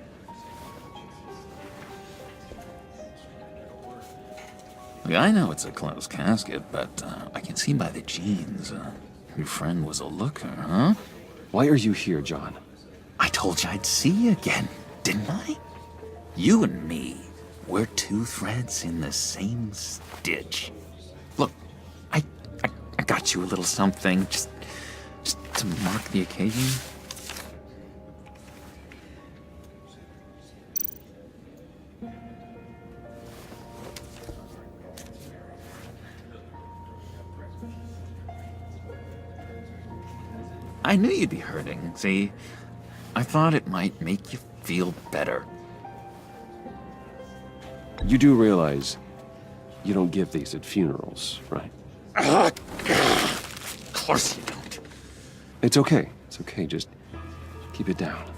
Look, I know it's a closed casket, but I can see by the jeans, your friend was a looker, huh? Why are you here, John? I told you I'd see you again, didn't I? You and me, we're two threads in the same stitch. Look, I got you a little something, just to mark the occasion. I knew you'd be hurting, see? I thought it might make you feel better. You do realize you don't give these at funerals, right? Of course you don't. It's okay. It's okay. Just keep it down.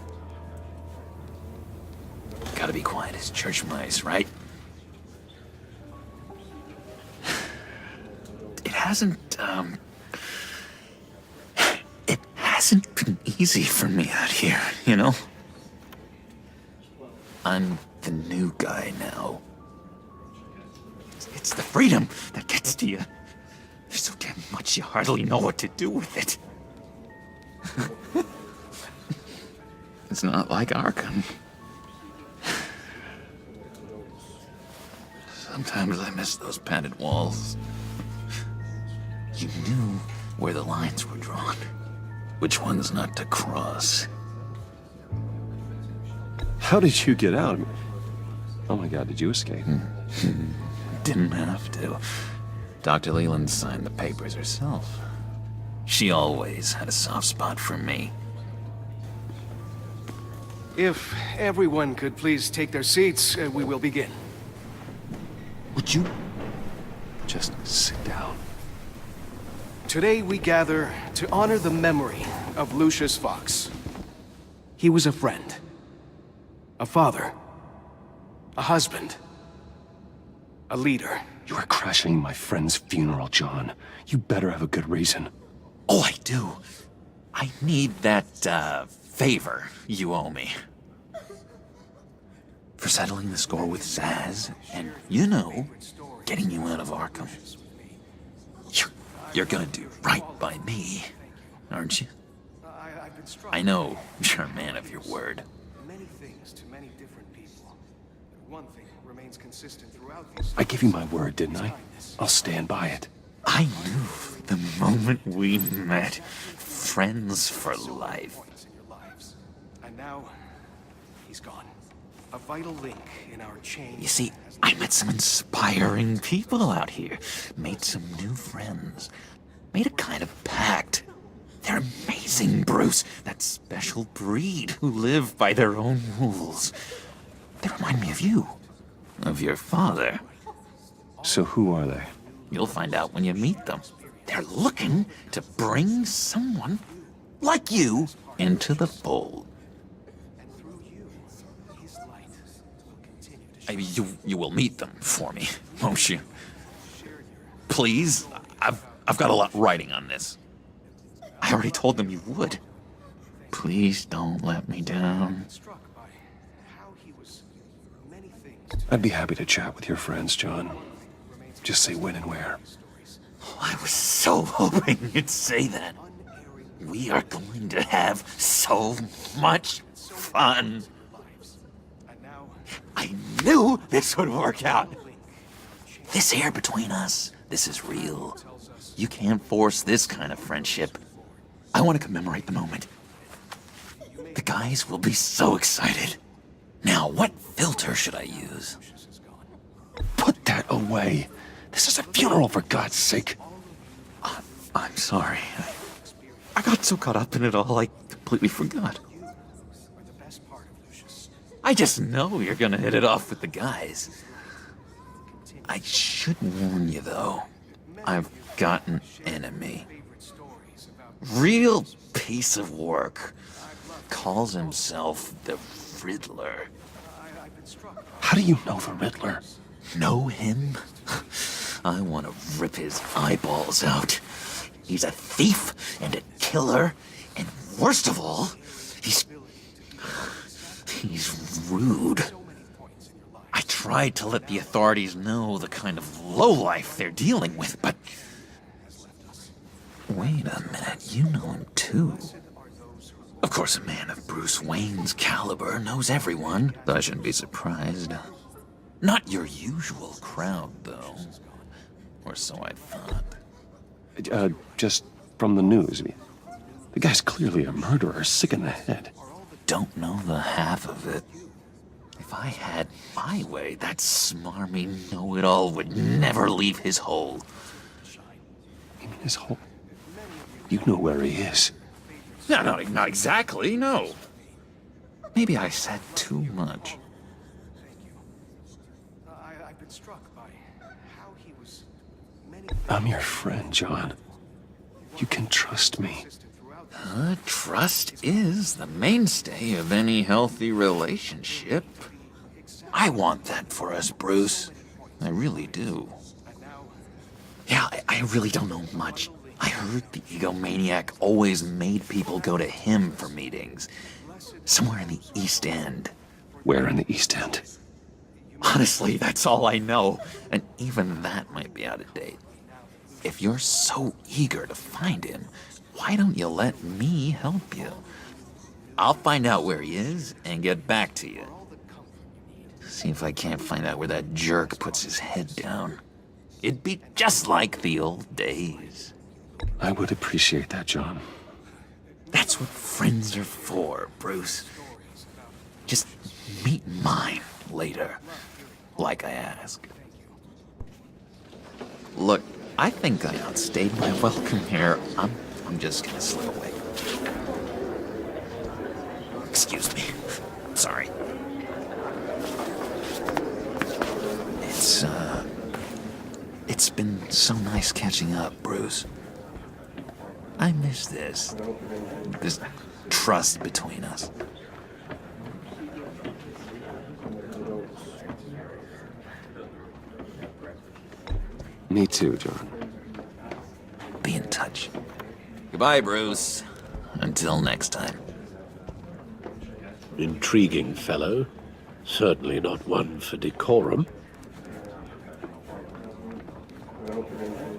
Gotta be quiet as church mice, right? It hasn't been easy for me out here, you know? I'm the new guy now. It's the freedom that gets to you. There's so damn much you hardly know what to do with it. It's not like Arkham. Sometimes I miss those padded walls. You knew where the lines were drawn. Which ones not to cross. How did you get out? Oh my God, did you escape? Didn't have to. Dr. Leland signed the papers herself. She always had a soft spot for me. If everyone could please take their seats, we will begin. Would you just sit down? Today we gather to honor the memory of Lucius Fox. He was a friend, a father, a husband, a leader. You are crashing my friend's funeral, John. You better have a good reason. Oh, I do. I need that, favor you owe me. For settling the score with Zaz, and, you know, getting you out of Arkham. You're gonna do right by me, aren't you? I know you're a man of your word. Many things to many different people. But one thing remains consistent throughout these... I gave you my word, didn't I? I'll stand by it. I knew the moment we met. Friends for life. And now, he's gone. A vital link in our chain. You see, I met some inspiring people out here. Made some new friends. Made a kind of pact. They're amazing, Bruce. That special breed who live by their own rules. They remind me of you. Of your father. So who are they? You'll find out when you meet them. They're looking to bring someone like you into the fold. You will meet them for me, won't you? Please, I've got a lot riding on this. I already told them you would. Please don't let me down. I'd be happy to chat with your friends, John. Just say when and where. I was so hoping you'd say that. We are going to have so much fun. I knew this would work out. This here between us, this is real. You can't force this kind of friendship. I want to commemorate the moment. The guys will be so excited. Now, what filter should I use? Put that away. This is a funeral, for God's sake. I'm sorry. I got so caught up in it all, I completely forgot. I just know you're gonna hit it off with the guys. I should warn you, though. I've got an enemy. Real piece of work. Calls himself the Riddler. How do you know the Riddler? Know him? I want to rip his eyeballs out. He's a thief and a killer, and worst of all, he's rude. I tried to let the authorities know the kind of lowlife they're dealing with, but... Wait a minute, you know him too. Of course, a man of Bruce Wayne's caliber knows everyone, so I shouldn't be surprised. Not your usual crowd, though. Or so I thought. Just from the news. The guy's clearly a murderer, sick in the head. Don't know the half of it. If I had my way, that smarmy know-it-all would never leave his hole. You mean his hole? You know where he is. No, not exactly, no. Maybe I said too much. I'm your friend, John. You can trust me. Trust is the mainstay of any healthy relationship. I want that for us, Bruce. I really do. Yeah, I really don't know much. I heard the egomaniac always made people go to him for meetings. Somewhere in the East End. Where in the East End? Honestly, that's all I know. And even that might be out of date. If you're so eager to find him, why don't you let me help you? I'll find out where he is and get back to you. See if I can't find out where that jerk puts his head down. It'd be just like the old days. I would appreciate that, John. That's what friends are for, Bruce. Just meet mine later, like I asked. Look, I think I outstayed my welcome here. I'm just gonna slip away. Excuse me. Sorry. It's been so nice catching up, Bruce. I miss this. This trust between us. Me too, John. Be in touch. Goodbye, Bruce. Until next time. Intriguing fellow. Certainly not one for decorum.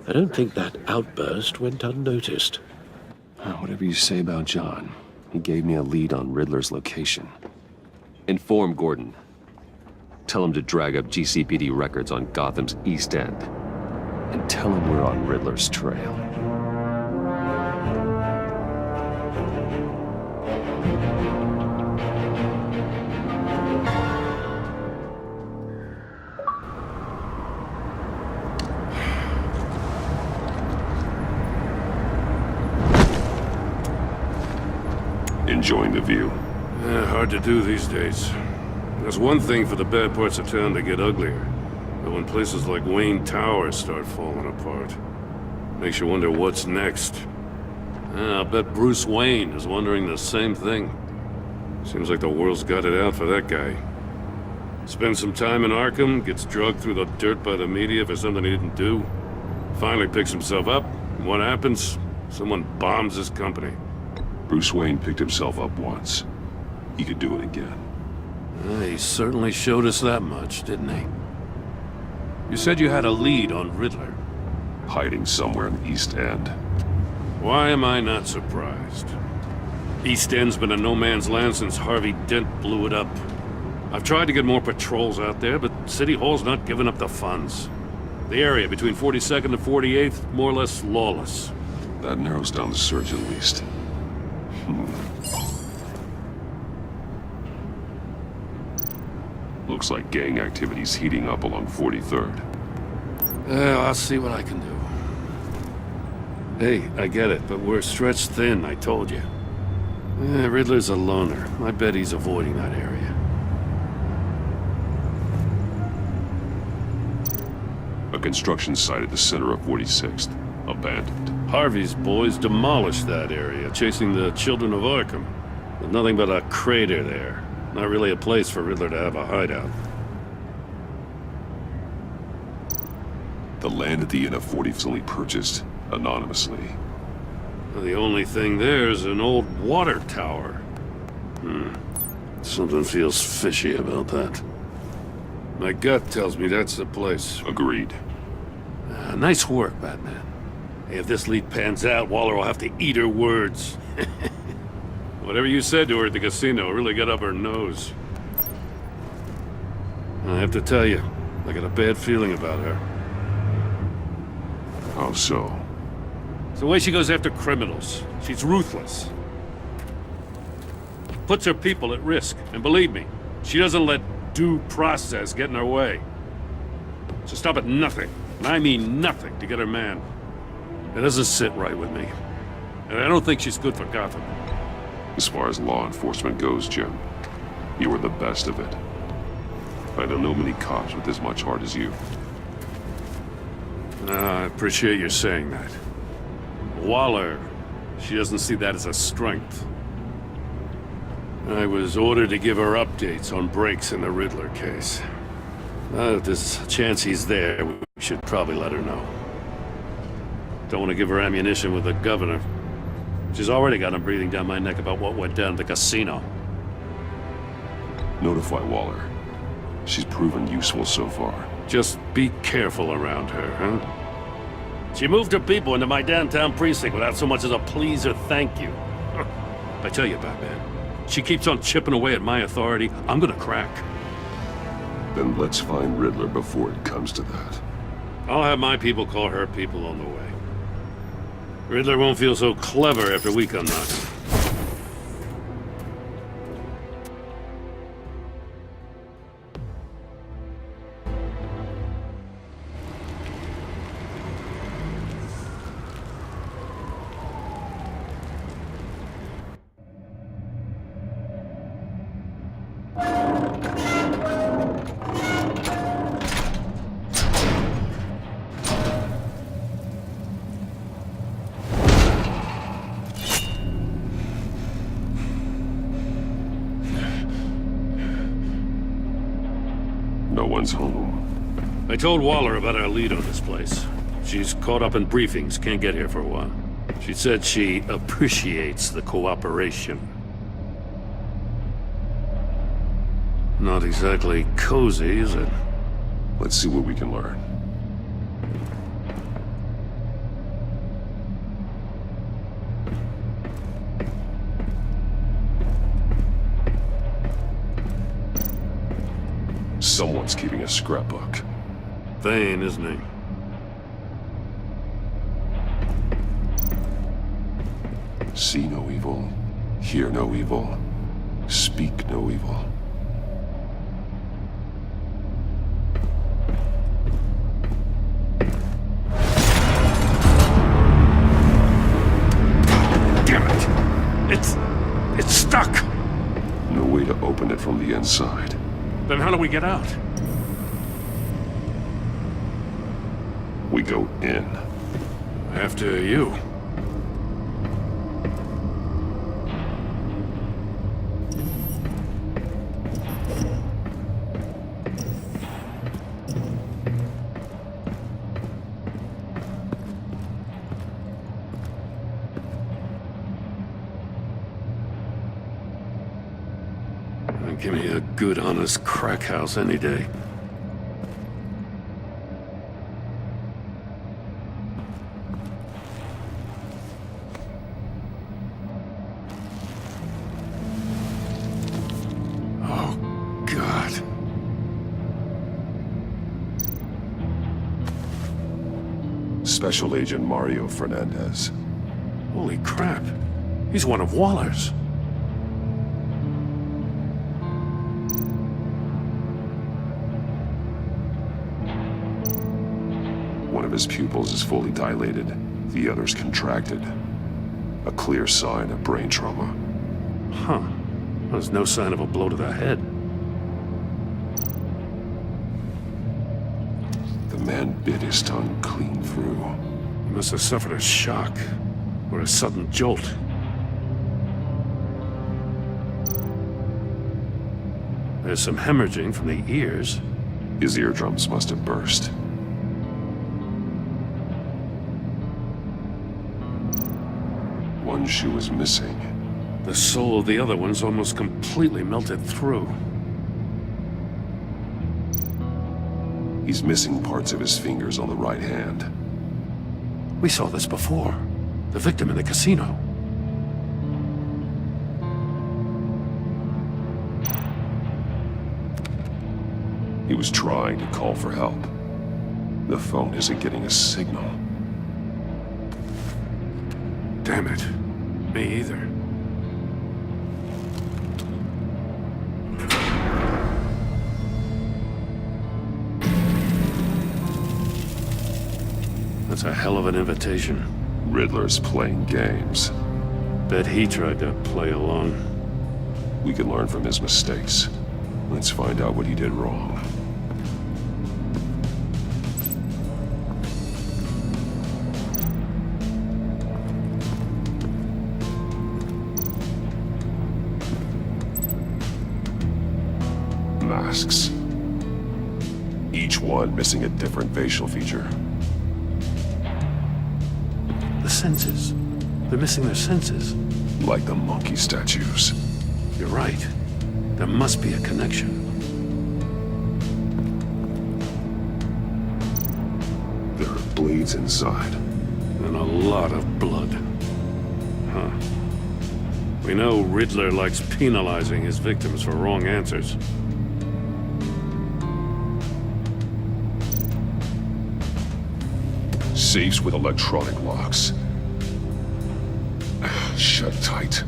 I don't think that outburst went unnoticed. Whatever you say about John, he gave me a lead on Riddler's location. Inform Gordon. Tell him to drag up GCPD records on Gotham's East End. And tell him we're on Riddler's trail. Enjoying the view. Hard to do these days. There's one thing for the bad parts of town to get uglier. But when places like Wayne Tower start falling apart, makes you wonder what's next. I'll bet Bruce Wayne is wondering the same thing. Seems like the world's got it out for that guy. Spends some time in Arkham, gets drugged through the dirt by the media for something he didn't do. Finally picks himself up, and what happens? Someone bombs his company. Bruce Wayne picked himself up once. He could do it again. He certainly showed us that much, didn't he? You said you had a lead on Riddler. Hiding somewhere in the East End. Why am I not surprised? East End's been a no-man's land since Harvey Dent blew it up. I've tried to get more patrols out there, but City Hall's not giving up the funds. The area between 42nd and 48th, more or less lawless. That narrows down the search at least. Looks like gang activity's heating up along 43rd. I'll see what I can do. Hey, I get it, but we're stretched thin, I told you. Riddler's a loner. I bet he's avoiding that area. A construction site at the center of 46th. Abandoned. Harvey's boys demolished that area, chasing the children of Arkham. There's nothing but a crater there. Not really a place for Riddler to have a hideout. The land at the end of 40th was only purchased anonymously. The only thing there is an old water tower. Something feels fishy about that. My gut tells me that's the place. Agreed. Nice work, Batman. Hey, if this lead pans out, Waller will have to eat her words. Whatever you said to her at the casino really got up her nose. I have to tell you, I got a bad feeling about her. How so? It's the way she goes after criminals. She's ruthless. Puts her people at risk. And believe me, she doesn't let due process get in her way. She'll stop at nothing, and I mean nothing, to get her man. It doesn't sit right with me. And I don't think she's good for Gotham. As far as law enforcement goes, Jim, you were the best of it. I don't know many cops with as much heart as you. I appreciate you saying that. Waller, she doesn't see that as a strength. I was ordered to give her updates on breaks in the Riddler case. If there's a chance he's there, we should probably let her know. Don't want to give her ammunition with the governor. She's already got him breathing down my neck about what went down at the casino. Notify Waller. She's proven useful so far. Just be careful around her, huh? She moved her people into my downtown precinct without so much as a please or thank you. I tell you, Batman, she keeps on chipping away at my authority, I'm gonna crack. Then let's find Riddler before it comes to that. I'll have my people call her people on the way. Riddler won't feel so clever after we come knocking. one's home. I told Waller about our lead on this place. She's caught up in briefings, can't get here for a while. She said she appreciates the cooperation. Not exactly cozy, is it? Let's see what we can learn. Someone's keeping a scrapbook. Vain, isn't he? See no evil, hear no evil, speak no evil. Damn it! It's stuck! No way to open it from the inside. Then how do we get out? We go in. After you. Give me a good, honest crack house any day. Oh, God. Special Agent Mario Fernandez. Holy crap. He's one of Waller's. One of his pupils is fully dilated, the other's contracted. A clear sign of brain trauma. Huh. There's no sign of a blow to the head. The man bit his tongue clean through. He must have suffered a shock, or a sudden jolt. There's some hemorrhaging from the ears. His eardrums must have burst. One shoe is missing. The sole of the other one's almost completely melted through. He's missing parts of his fingers on the right hand. We saw this before. The victim in the casino. He was trying to call for help. The phone isn't getting a signal. Damn it. Me either. That's a hell of an invitation. Riddler's playing games. Bet he tried to play along. We can learn from his mistakes. Let's find out what he did wrong. Masks. Each one missing a different facial feature. The senses. They're missing their senses. Like the monkey statues. You're right. There must be a connection. There are bleeds inside. And a lot of blood. Huh. We know Riddler likes penalizing his victims for wrong answers. Safes with electronic locks. Shut tight.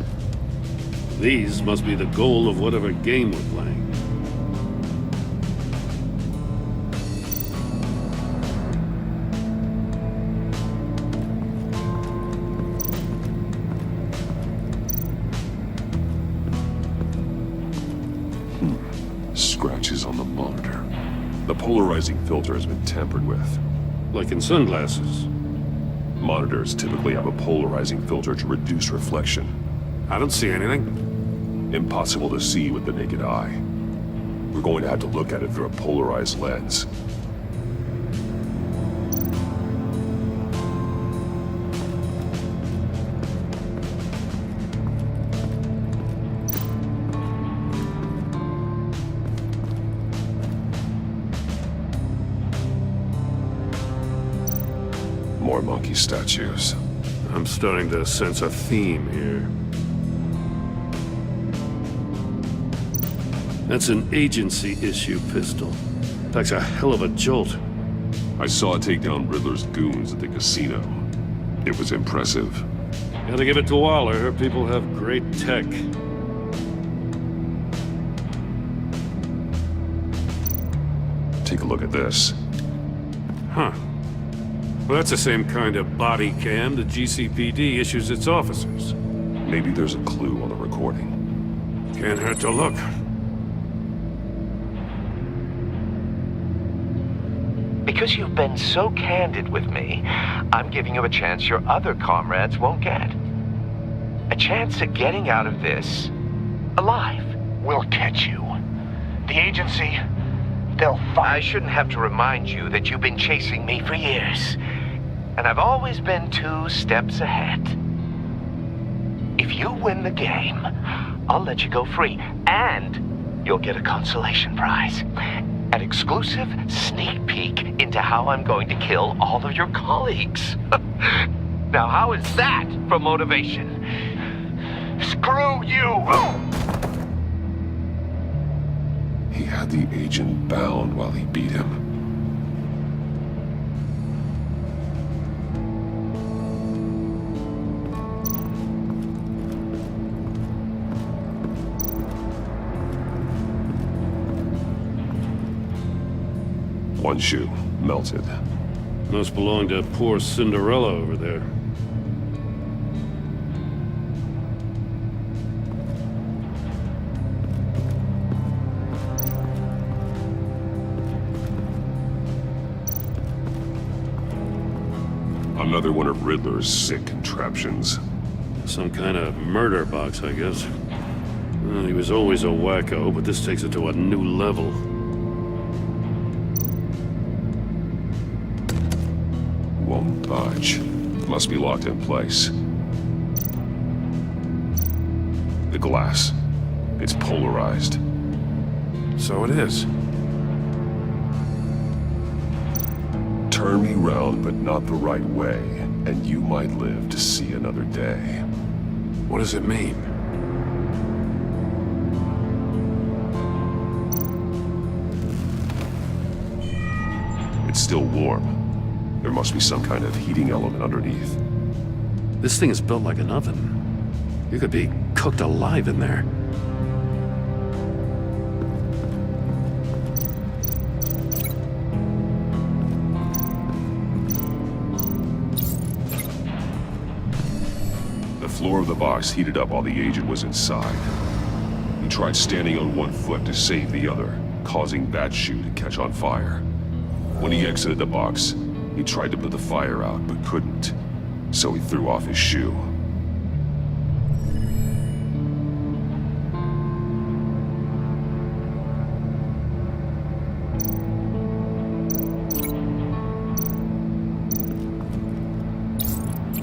These must be the goal of whatever game we're playing. Scratches on the monitor. The polarizing filter has been tampered with. Like in sunglasses. Monitors typically have a polarizing filter to reduce reflection. I don't see anything. Impossible to see with the naked eye. We're going to have to look at it through a polarized lens. More monkey statues. I'm starting to sense a theme here. That's an agency-issue pistol. Packs a hell of a jolt. I saw it take down Riddler's goons at the casino. It was impressive. Gotta give it to Waller. Her people have great tech. Take a look at this. Huh. Well, that's the same kind of body cam the GCPD issues its officers. Maybe there's a clue on the recording. Can't hurt to look. Because you've been so candid with me, I'm giving you a chance your other comrades won't get. A chance at getting out of this alive. We'll catch you. The agency, they'll find... I shouldn't have to remind you that you've been chasing me for years. And I've always been 2 steps ahead. If you win the game, I'll let you go free. And you'll get a consolation prize. An exclusive sneak peek into how I'm going to kill all of your colleagues. Now, how is that for motivation? Screw you! He had the agent bound while he beat him. One shoe, melted. Must belong to poor Cinderella over there. Another one of Riddler's sick contraptions. Some kind of murder box, I guess. Well, he was always a wacko, but this takes it to a new level. Won't budge. Must be locked in place. The glass. It's polarized. So it is. Turn me round, but not the right way, and you might live to see another day. What does it mean? It's still warm. There must be some kind of heating element underneath. This thing is built like an oven. You could be cooked alive in there. The floor of the box heated up while the agent was inside. He tried standing on one foot to save the other, causing that shoe to catch on fire. When he exited the box, he tried to put the fire out, but couldn't. So he threw off his shoe.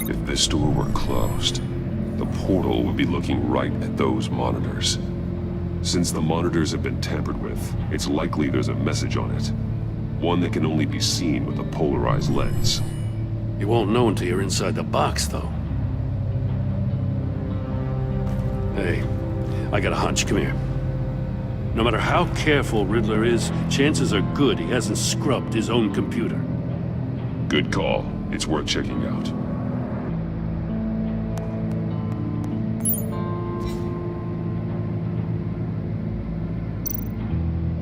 If this door were closed, the portal would be looking right at those monitors. Since the monitors have been tampered with, it's likely there's a message on it. One that can only be seen with a polarized lens. You won't know until you're inside the box, though. Hey, I got a hunch. Come here. No matter how careful Riddler is, chances are good he hasn't scrubbed his own computer. Good call. It's worth checking out.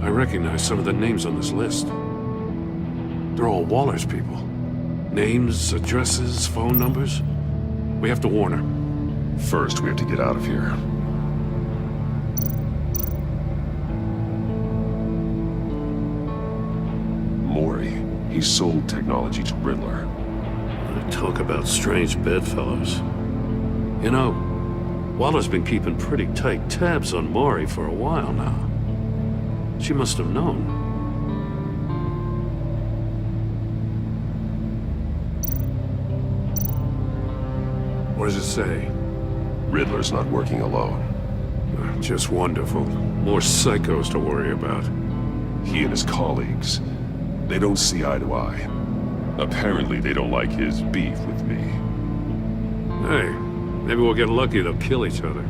I recognize some of the names on this list. They're all Waller's people. Names, addresses, phone numbers. We have to warn her. First, we have to get out of here. Mori. He sold technology to Riddler. Talk about strange bedfellows. You know, Waller's been keeping pretty tight tabs on Mori for a while now. She must have known. What does it say? Riddler's not working alone. Just wonderful. More psychos to worry about. He and his colleagues, they don't see eye to eye. Apparently they don't like his beef with me. Hey, maybe we'll get lucky. They'll kill each other.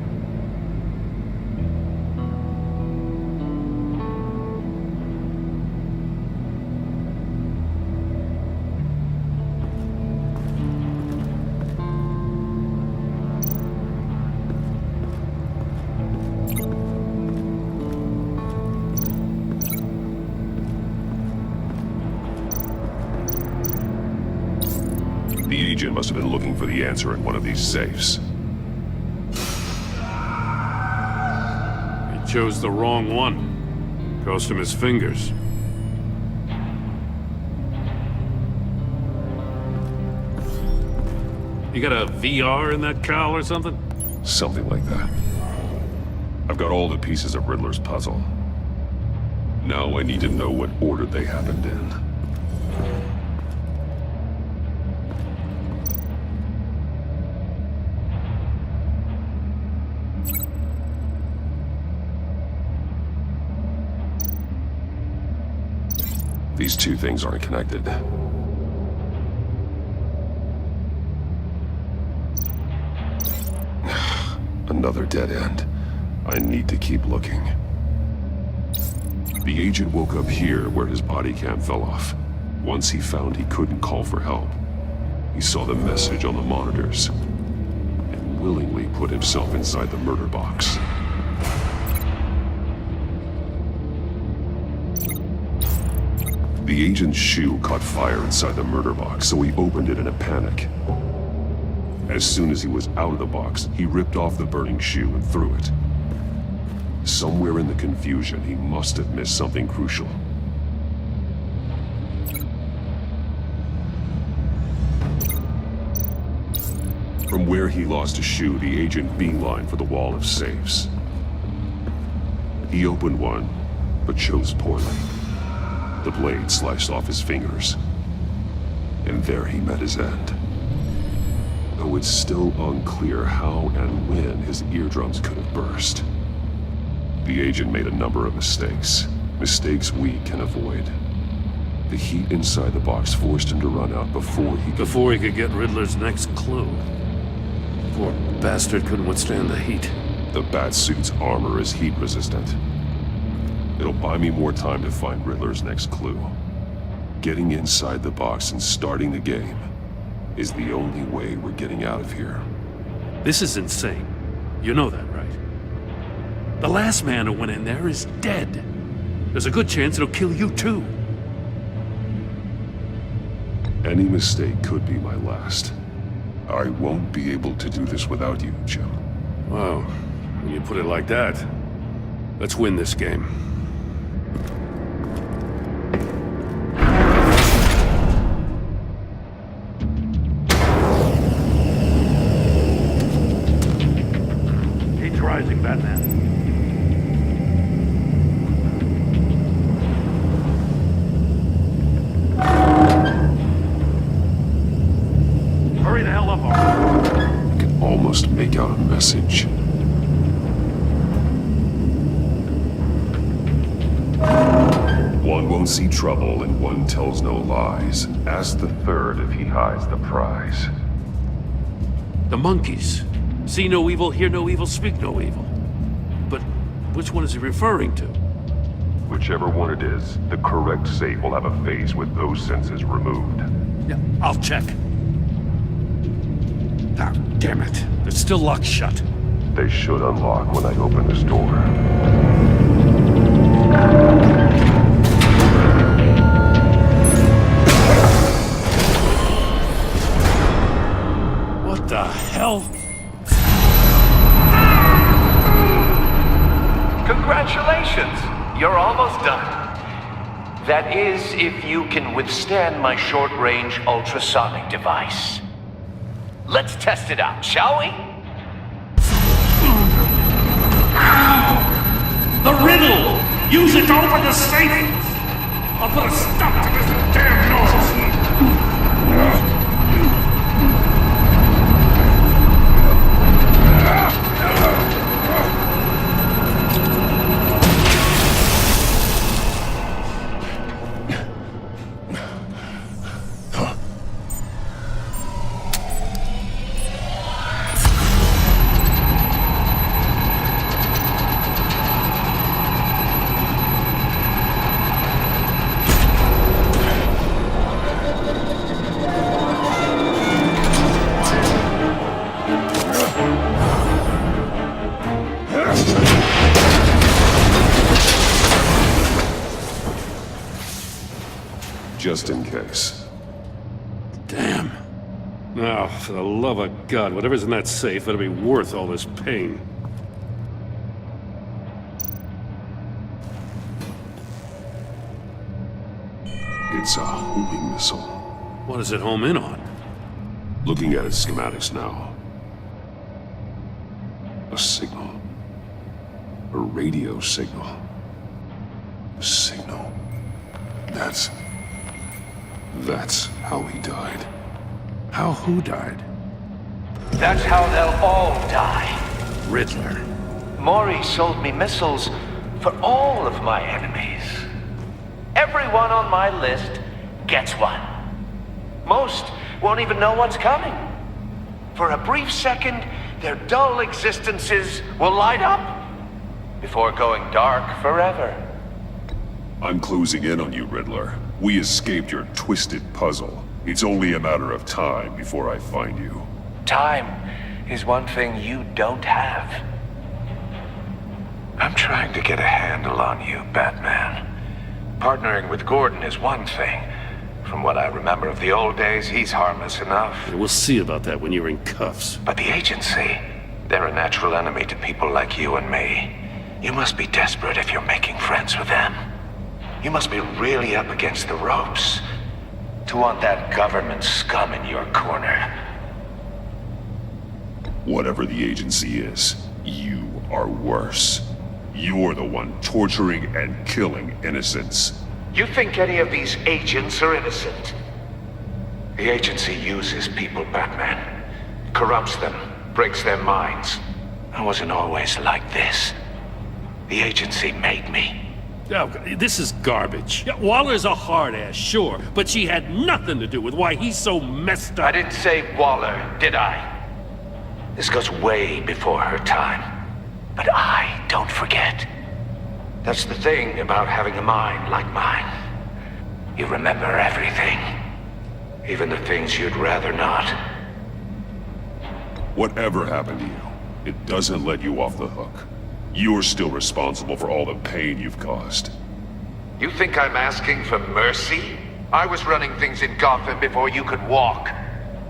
The agent must have been looking for the answer in one of these safes. He chose the wrong one. Cost him his fingers. You got a VR in that cowl or something? Something like that. I've got all the pieces of Riddler's puzzle. Now I need to know what order they happened in. These two things aren't connected. Another dead end. I need to keep looking. The agent woke up here where his body cam fell off. Once he found he couldn't call for help, he saw the message on the monitors and willingly put himself inside the murder box. The agent's shoe caught fire inside the murder box, so he opened it in a panic. As soon as he was out of the box, he ripped off the burning shoe and threw it. Somewhere in the confusion, he must have missed something crucial. From where he lost a shoe, the agent beelined for the wall of safes. He opened one, but chose poorly. The blade sliced off his fingers, and there he met his end. Though it's still unclear how and when his eardrums could have burst. The agent made a number of mistakes. Mistakes we can avoid. The heat inside the box forced him to run out before he could get Riddler's next clue. Poor bastard couldn't withstand the heat. The Batsuit's armor is heat resistant. It'll buy me more time to find Riddler's next clue. Getting inside the box and starting the game is the only way we're getting out of here. This is insane. You know that, right? The last man who went in there is dead. There's a good chance it'll kill you too. Any mistake could be my last. I won't be able to do this without you, Jim. Wow, when you put it like that, let's win this game. Heat's rising, Batman. Hurry the hell up, Arthur. I can almost make out a message. One won't see trouble and one tells no lies. Ask the third if he hides the prize. The monkeys. See no evil, hear no evil, speak no evil. But which one is he referring to? Whichever one it is, the correct safe will have a face with those senses removed. Yeah, I'll check. Ah, damn it. They're still locked shut. They should unlock when I open this door. What the hell? Congratulations! You're almost done. That is, if you can withstand my short-range ultrasonic device. Let's test it out, shall we? The riddle! Use it to open the safe! I'll put a stop to this damn noise! Just in case. Damn. Now, for the love of God, whatever's in that safe better be worth all this pain. It's a homing missile. What does it home in on? Looking at its schematics now. A signal. A radio signal. A signal. That's how he died. How who died? That's how they'll all die. Riddler. Maury sold me missiles for all of my enemies. Everyone on my list gets one. Most won't even know what's coming. For a brief second, their dull existences will light up before going dark forever. I'm closing in on you, Riddler. We escaped your twisted puzzle. It's only a matter of time before I find you. Time is one thing you don't have. I'm trying to get a handle on you, Batman. Partnering with Gordon is one thing. From what I remember of the old days, he's harmless enough. Yeah, we'll see about that when you're in cuffs. But the agency, they're a natural enemy to people like you and me. You must be desperate if you're making friends with them. You must be really up against the ropes to want that government scum in your corner. Whatever the agency is, you are worse. You're the one torturing and killing innocents. You think any of these agents are innocent? The agency uses people, Batman. Corrupts them, breaks their minds. I wasn't always like this. The agency made me. Oh, this is garbage. Yeah, Waller's a hard-ass, sure, but she had nothing to do with why he's so messed up. I didn't say Waller, did I? This goes way before her time. But I don't forget. That's the thing about having a mind like mine. You remember everything. Even the things you'd rather not. Whatever happened to you, it doesn't let you off the hook. You're still responsible for all the pain you've caused. You think I'm asking for mercy? I was running things in Gotham before you could walk.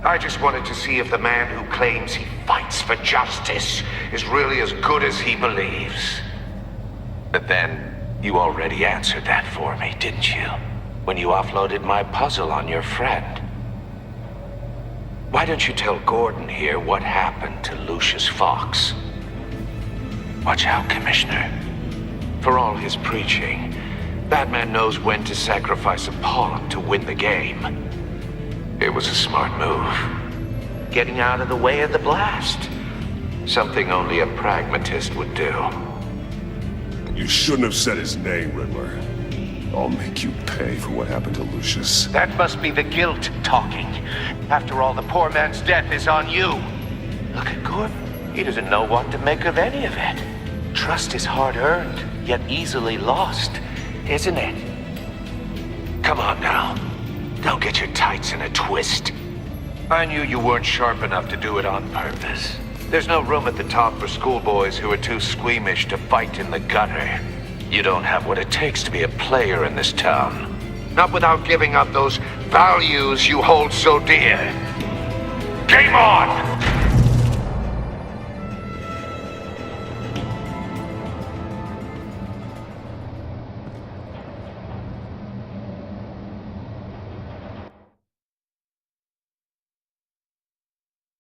I just wanted to see if the man who claims he fights for justice is really as good as he believes. But then, you already answered that for me, didn't you? When you offloaded my puzzle on your friend. Why don't you tell Gordon here what happened to Lucius Fox? Watch out, Commissioner. For all his preaching, Batman knows when to sacrifice a pawn to win the game. It was a smart move. Getting out of the way of the blast. Something only a pragmatist would do. You shouldn't have said his name, Riddler. I'll make you pay for what happened to Lucius. That must be the guilt talking. After all, the poor man's death is on you. Look at Gordon. He doesn't know what to make of any of it. Trust is hard-earned, yet easily lost, isn't it? Come on now. Don't get your tights in a twist. I knew you weren't sharp enough to do it on purpose. There's no room at the top for schoolboys who are too squeamish to fight in the gutter. You don't have what it takes to be a player in this town. Not without giving up those values you hold so dear. Game on!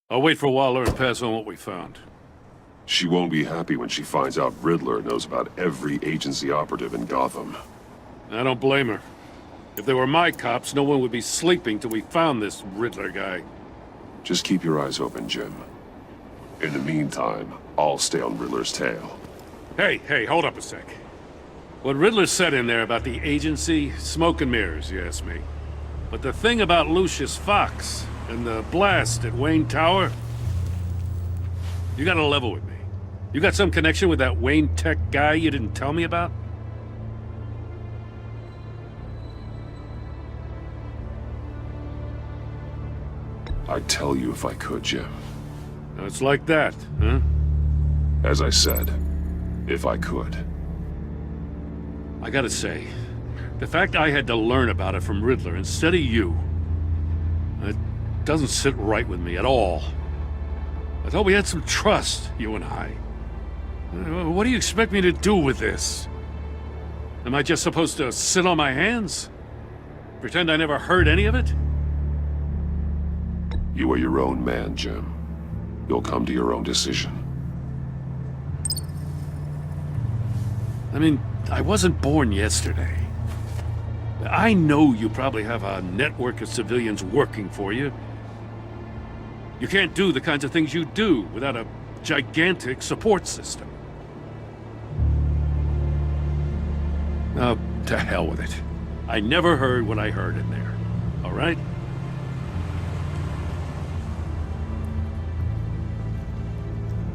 I'll wait for Waller and pass on what we found. She won't be happy when she finds out Riddler knows about every agency operative in Gotham. I don't blame her. If they were my cops, no one would be sleeping till we found this Riddler guy. Just keep your eyes open, Jim. In the meantime, I'll stay on Riddler's tail. Hey, hold up a sec. What Riddler said in there about the agency, smoke and mirrors, you ask me. But the thing about Lucius Fox and the blast at Wayne Tower, you gotta level with me. You got some connection with that Wayne Tech guy you didn't tell me about? I'd tell you if I could, Jim. It's like that, huh? As I said, if I could. I gotta say, the fact I had to learn about it from Riddler instead of you, it doesn't sit right with me at all. I thought we had some trust, you and I. What do you expect me to do with this? Am I just supposed to sit on my hands? Pretend I never heard any of it? You are your own man, Jim. You'll come to your own decision. I mean, I wasn't born yesterday. I know you probably have a network of civilians working for you. You can't do the kinds of things you do without a gigantic support system. Oh, to hell with it. I never heard what I heard in there, all right?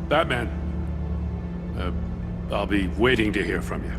Batman, I'll be waiting to hear from you.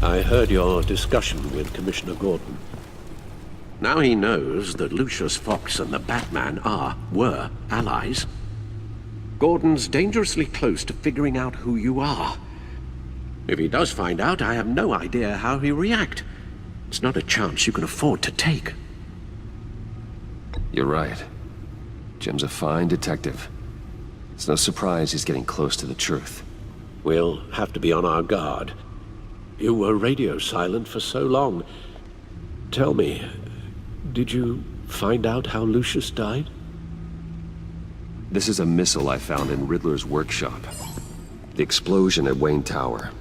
I heard your discussion with Commissioner Gordon. Now he knows that Lucius Fox and the Batman were allies. Gordon's dangerously close to figuring out who you are. If he does find out, I have no idea how he'll react. It's not a chance you can afford to take. You're right. Jim's a fine detective. It's no surprise he's getting close to the truth. We'll have to be on our guard. You were radio silent for so long. Tell me, did you find out how Lucius died? This is a missile I found in Riddler's workshop. The explosion at Wayne Tower.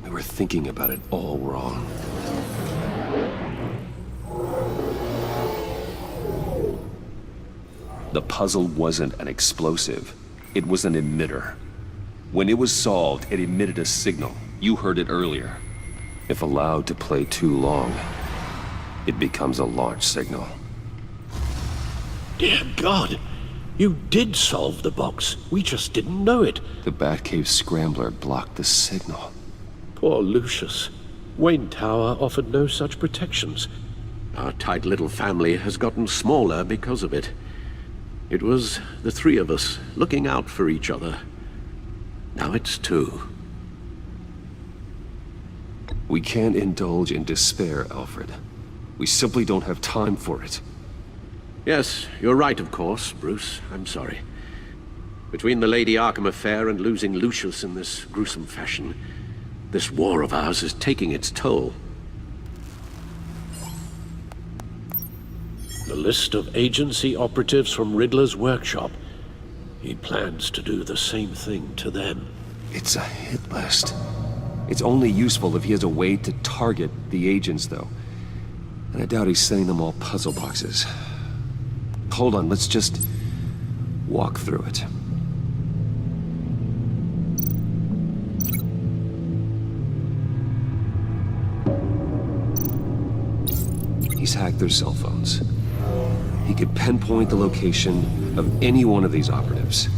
We were thinking about it all wrong. The puzzle wasn't an explosive. It was an emitter. When it was solved, it emitted a signal. You heard it earlier. If allowed to play too long, it becomes a launch signal. Dear God! You did solve the box. We just didn't know it. The Batcave scrambler blocked the signal. Poor Lucius. Wayne Tower offered no such protections. Our tight little family has gotten smaller because of it. It was the three of us looking out for each other. Now it's two. We can't indulge in despair, Alfred. We simply don't have time for it. Yes, you're right, of course, Bruce. I'm sorry. Between the Lady Arkham affair and losing Lucius in this gruesome fashion, this war of ours is taking its toll. The list of agency operatives from Riddler's workshop. He plans to do the same thing to them. It's a hit list. It's only useful if he has a way to target the agents, though. And I doubt he's sending them all puzzle boxes. Hold on, let's just walk through it. He's hacked their cell phones. He could pinpoint the location of any one of these operatives.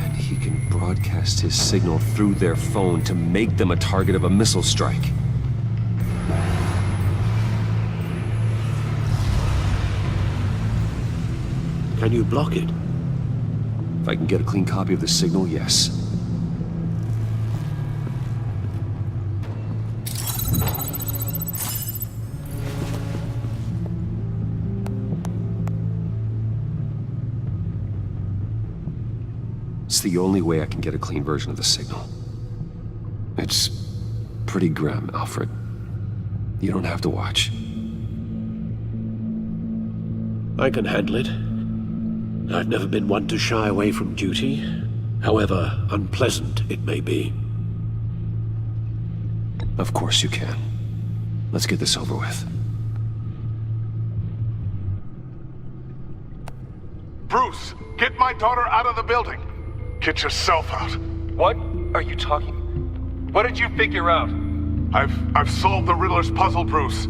And he can broadcast his signal through their phone to make them a target of a missile strike. Can you block it? If I can get a clean copy of the signal, yes. It's the only way I can get a clean version of the signal. It's pretty grim, Alfred. You don't have to watch. I can handle it. I've never been one to shy away from duty, however unpleasant it may be. Of course you can. Let's get this over with. Bruce, get my daughter out of the building. Get yourself out. What are you talking? What did you figure out? I've solved the Riddler's puzzle, Bruce.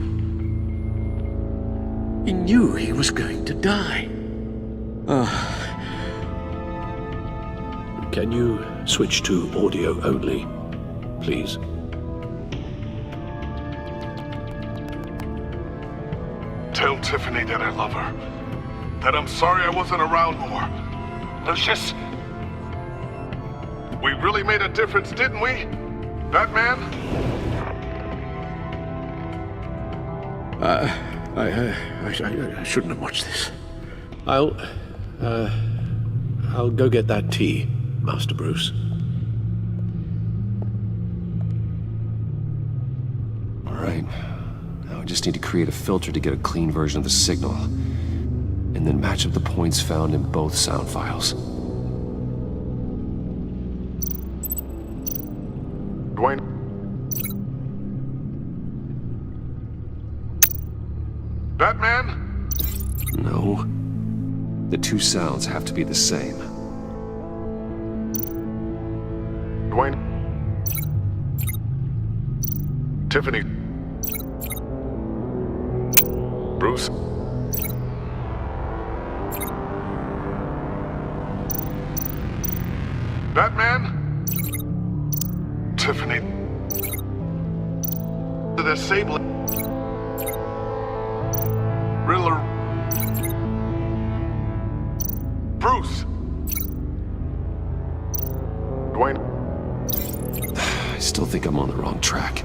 He knew he was going to die. Can you switch to audio only, please? Tell Tiffany that I love her. That I'm sorry I wasn't around more. Lucius? We really made a difference, didn't we? Batman? I shouldn't have watched this. I'll go get that tea, Master Bruce. All right. Now I just need to create a filter to get a clean version of the signal, and then match up the points found in both sound files. Dwayne? Batman? No. The two sounds have to be the same. Dwayne? Tiffany? Bruce? Batman? Tiffany? The disabling... Riddler... Bruce! Dwayne? I still think I'm on the wrong track.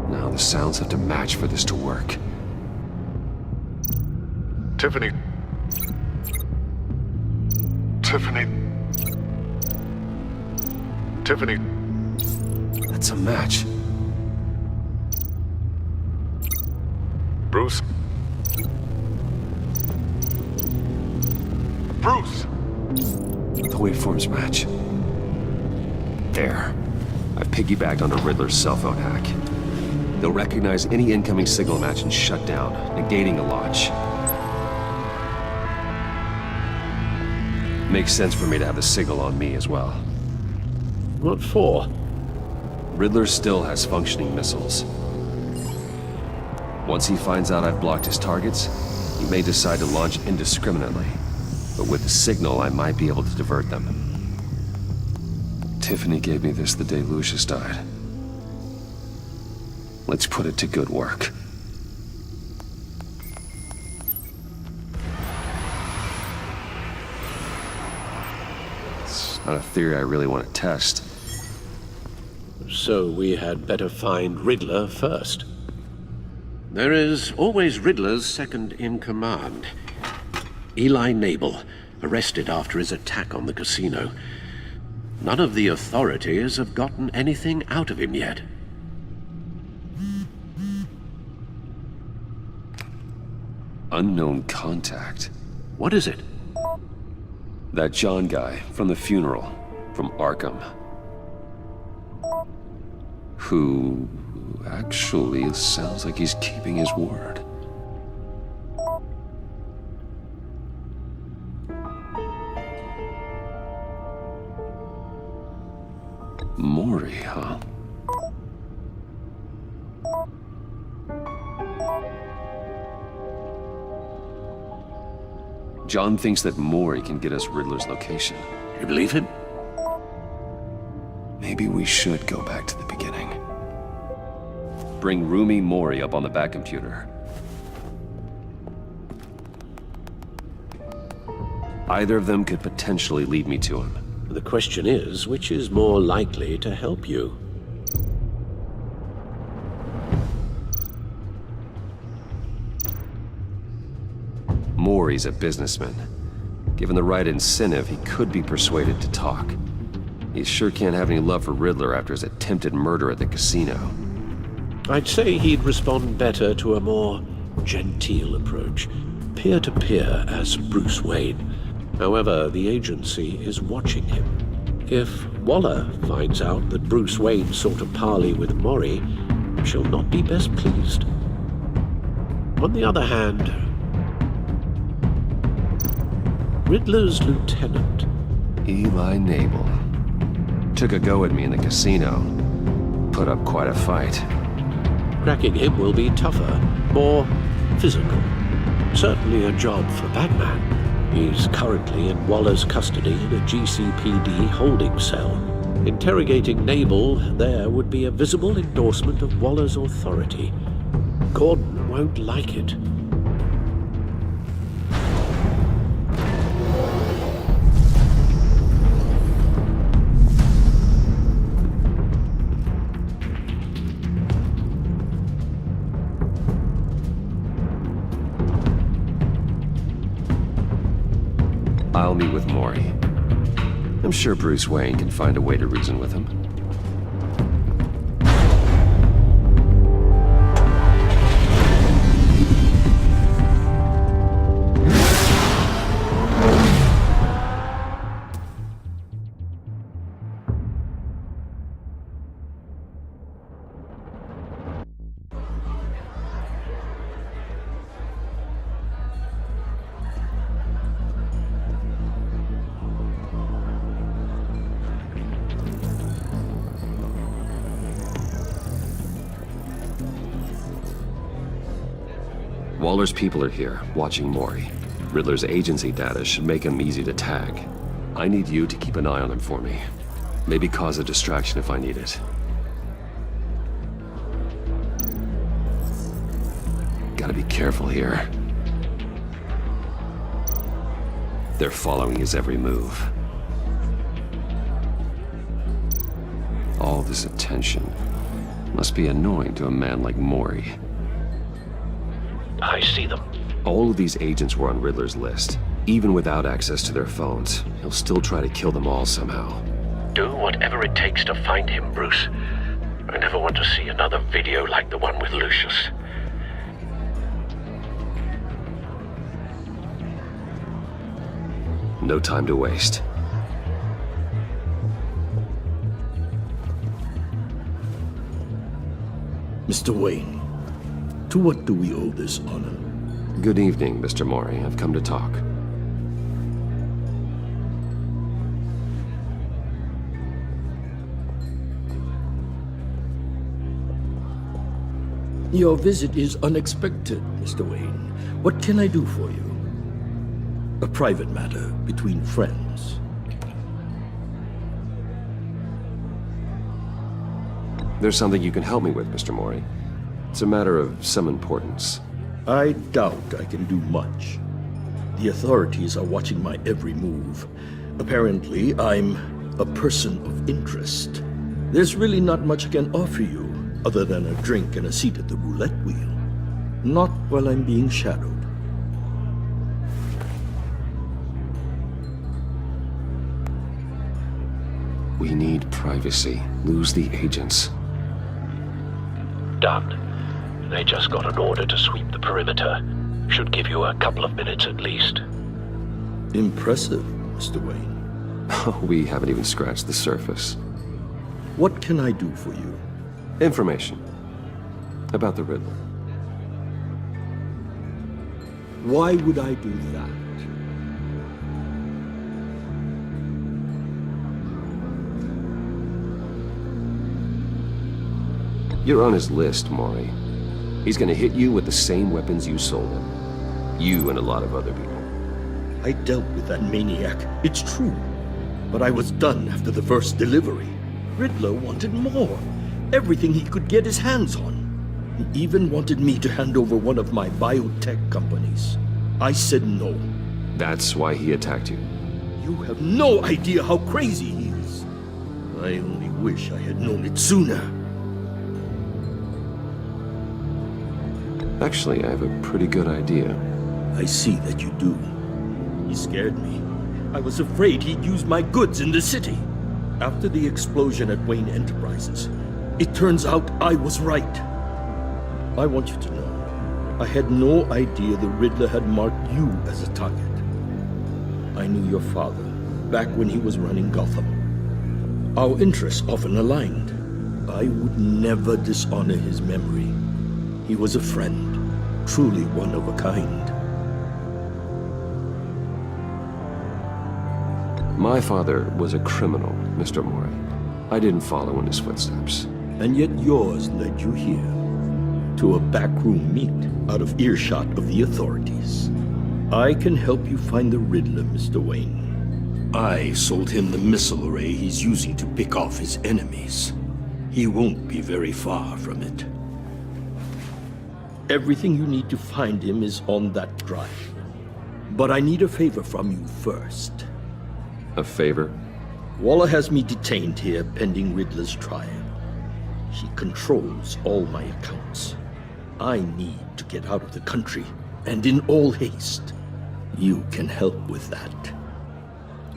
Now the sounds have to match for this to work. Tiffany? Tiffany? Tiffany? That's a match. Bruce? Bruce! The waveforms match. There. I've piggybacked onto Riddler's cell phone hack. They'll recognize any incoming signal match and shut down, negating a launch. Makes sense for me to have the signal on me as well. What for? Riddler still has functioning missiles. Once he finds out I've blocked his targets, he may decide to launch indiscriminately. But with the signal, I might be able to divert them. Tiffany gave me this the day Lucius died. Let's put it to good work. It's not a theory I really want to test. So we had better find Riddler first. There is always Riddler's second in command. Eli Nabel, arrested after his attack on the casino. None of the authorities have gotten anything out of him yet. Unknown contact. What is it? That John guy from the funeral, from Arkham. Who actually sounds like he's keeping his word. Mori, huh? John thinks that Mori can get us Riddler's location. You believe him? Maybe we should go back to the beginning. Bring Rumi Mori up on the back computer. Either of them could potentially lead me to him. The question is, which is more likely to help you? Maury's a businessman. Given the right incentive, he could be persuaded to talk. He sure can't have any love for Riddler after his attempted murder at the casino. I'd say he'd respond better to a more genteel approach, peer-to-peer as Bruce Wayne. However, the agency is watching him. If Waller finds out that Bruce Wayne sought a parley with Maury, she'll not be best pleased. On the other hand, Riddler's lieutenant, Eli Nabel, took a go at me in the casino. Put up quite a fight. Cracking him will be tougher, more physical. Certainly a job for Batman. He's currently in Waller's custody in a GCPD holding cell. Interrogating Nabel there would be a visible endorsement of Waller's authority. Gordon won't like it. I'll meet with Maury. I'm sure Bruce Wayne can find a way to reason with him. Waller's people are here, watching Maury. Riddler's agency data should make him easy to tag. I need you to keep an eye on him for me. Maybe cause a distraction if I need it. Gotta be careful here. They're following his every move. All this attention must be annoying to a man like Maury. I see them. All of these agents were on Riddler's list. Even without access to their phones, he'll still try to kill them all somehow. Do whatever it takes to find him, Bruce. I never want to see another video like the one with Lucius. No time to waste. Mr. Wayne, to what do we owe this honor? Good evening, Mr. Maury. I've come to talk. Your visit is unexpected, Mr. Wayne. What can I do for you? A private matter between friends. There's something you can help me with, Mr. Maury. It's a matter of some importance. I doubt I can do much. The authorities are watching my every move. Apparently, I'm a person of interest. There's really not much I can offer you, other than a drink and a seat at the roulette wheel. Not while I'm being shadowed. We need privacy. Lose the agents. Done. They just got an order to sweep the perimeter. Should give you a couple of minutes at least. Impressive, Mr. Wayne. We haven't even scratched the surface. What can I do for you? Information. About the Riddler. Why would I do that? You're on his list, Maury. He's gonna hit you with the same weapons you sold him. You and a lot of other people. I dealt with that maniac, it's true. But I was done after the first delivery. Riddler wanted more. Everything he could get his hands on. He even wanted me to hand over one of my biotech companies. I said no. That's why he attacked you? You have no idea how crazy he is. I only wish I had known it sooner. Actually, I have a pretty good idea. I see that you do. He scared me. I was afraid he'd use my goods in the city. After the explosion at Wayne Enterprises, it turns out I was right. I want you to know, I had no idea the Riddler had marked you as a target. I knew your father back when he was running Gotham. Our interests often aligned. I would never dishonor his memory. He was a friend, truly one of a kind. My father was a criminal, Mr. Mori. I didn't follow in his footsteps. And yet yours led you here, to a backroom meet, out of earshot of the authorities. I can help you find the Riddler, Mr. Wayne. I sold him the missile array he's using to pick off his enemies. He won't be very far from it. Everything you need to find him is on that drive. But I need a favor from you first. A favor? Waller has me detained here pending Riddler's trial. He controls all my accounts. I need to get out of the country, and in all haste. You can help with that.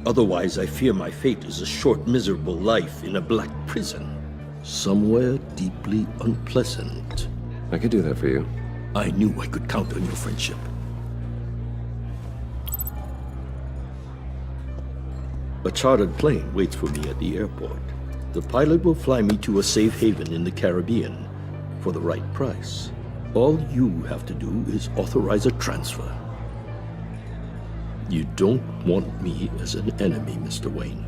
Otherwise, I fear my fate is a short, miserable life in a black prison. Somewhere deeply unpleasant. I could do that for you. I knew I could count on your friendship. A chartered plane waits for me at the airport. The pilot will fly me to a safe haven in the Caribbean for the right price. All you have to do is authorize a transfer. You don't want me as an enemy, Mr. Wayne.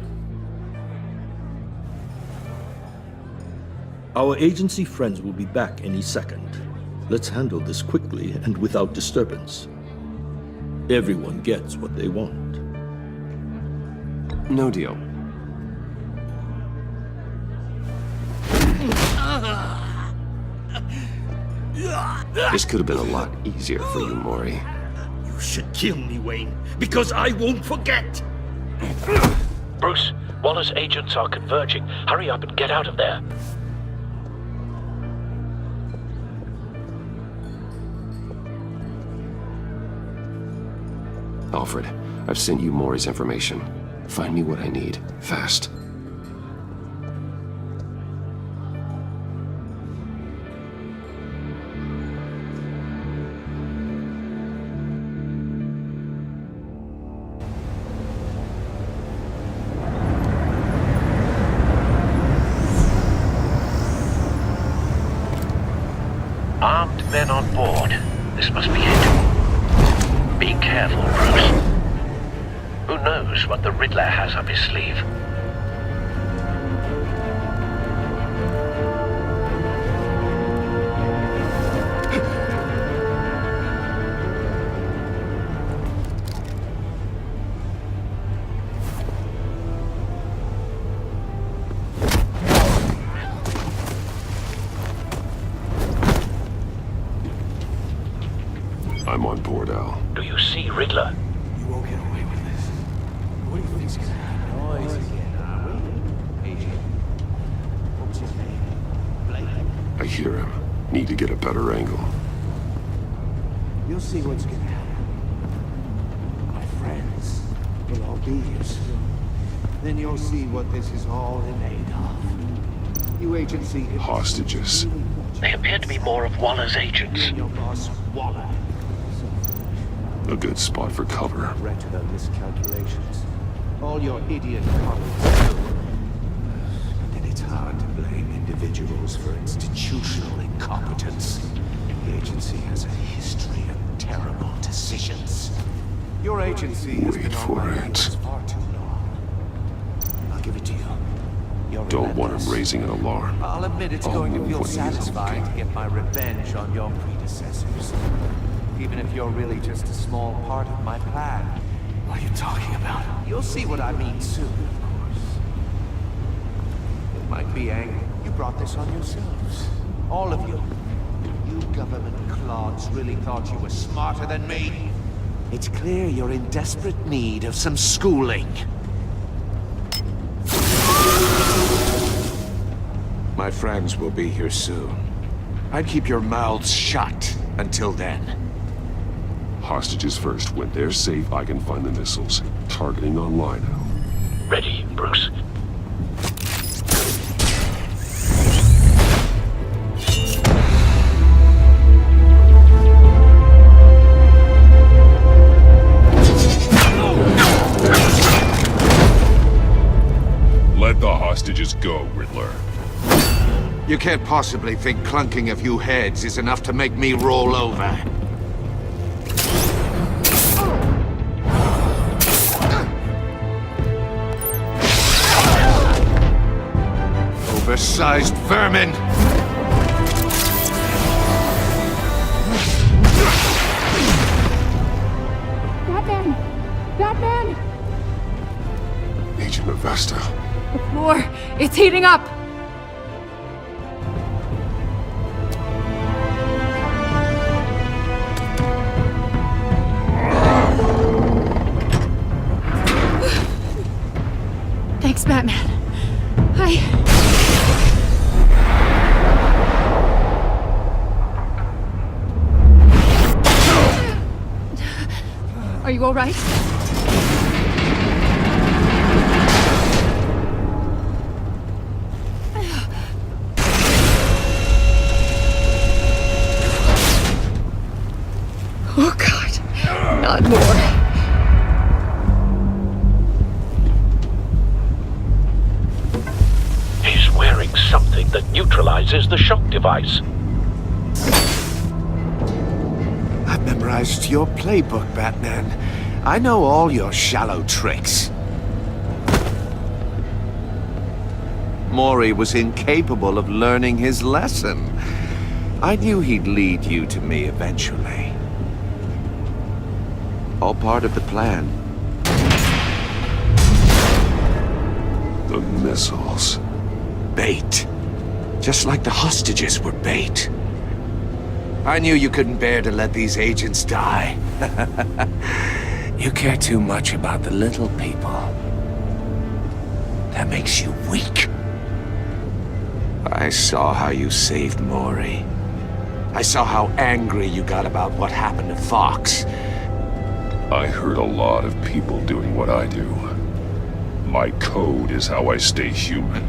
Our agency friends will be back any second. Let's handle this quickly and without disturbance. Everyone gets what they want. No deal. This could have been a lot easier for you, Mori. You should kill me, Wayne, because I won't forget! Bruce, Waller's agents are converging. Hurry up and get out of there. Alfred, I've sent you Mori's information. Find me what I need, fast. Armed men on board. This must be it. Be careful, Bruce. Who knows what the Riddler has up his sleeve? I'm on board, Al. Do you see Riddler? You won't get away with this. What do you think's gonna happen? Noise again, are we? Agent. What's his name? Blake? I hear him. Need to get a better angle. You'll see what's gonna happen. My friends will all be here soon. Then you'll see what this is all made of. You agency... Hostages. They appear to be more of Waller's agents. Your boss, Waller. A good spot for cover. Retinal miscalculations. All your idiot colleagues do. And it's hard to blame individuals for institutional incompetence. The agency has a history of terrible decisions. Your agency has been on my heels far too long. I'll give it to you. You're Don't want him raising an alarm. I'll admit it's going to feel satisfying to get my revenge on your predecessors. Even if you're really just a small part of my plan. What are you talking about? You'll see what I mean soon, of course. It might be angry. You brought this on yourselves. All of you. You government clods really thought you were smarter than me? It's clear you're in desperate need of some schooling. My friends will be here soon. I'd keep your mouths shut until then. Hostages first. When they're safe, I can find the missiles. Targeting on Lino. Ready, Bruce. Let the hostages go, Riddler. You can't possibly think clunking a few heads is enough to make me roll over. Oversized vermin! Batman! Batman! Agent Avesta. The floor, it's heating up! Thanks, Batman. Are you all right? Oh, God. Not more. He's wearing something that neutralizes the shock device. I've memorized your playbook, Batman. I know all your shallow tricks. Mori was incapable of learning his lesson. I knew he'd lead you to me eventually. All part of the plan. The missiles. Bait. Just like the hostages were bait. I knew you couldn't bear to let these agents die. You care too much about the little people. That makes you weak. I saw how you saved Mori. I saw how angry you got about what happened to Fox. I hurt a lot of people doing what I do. My code is how I stay human.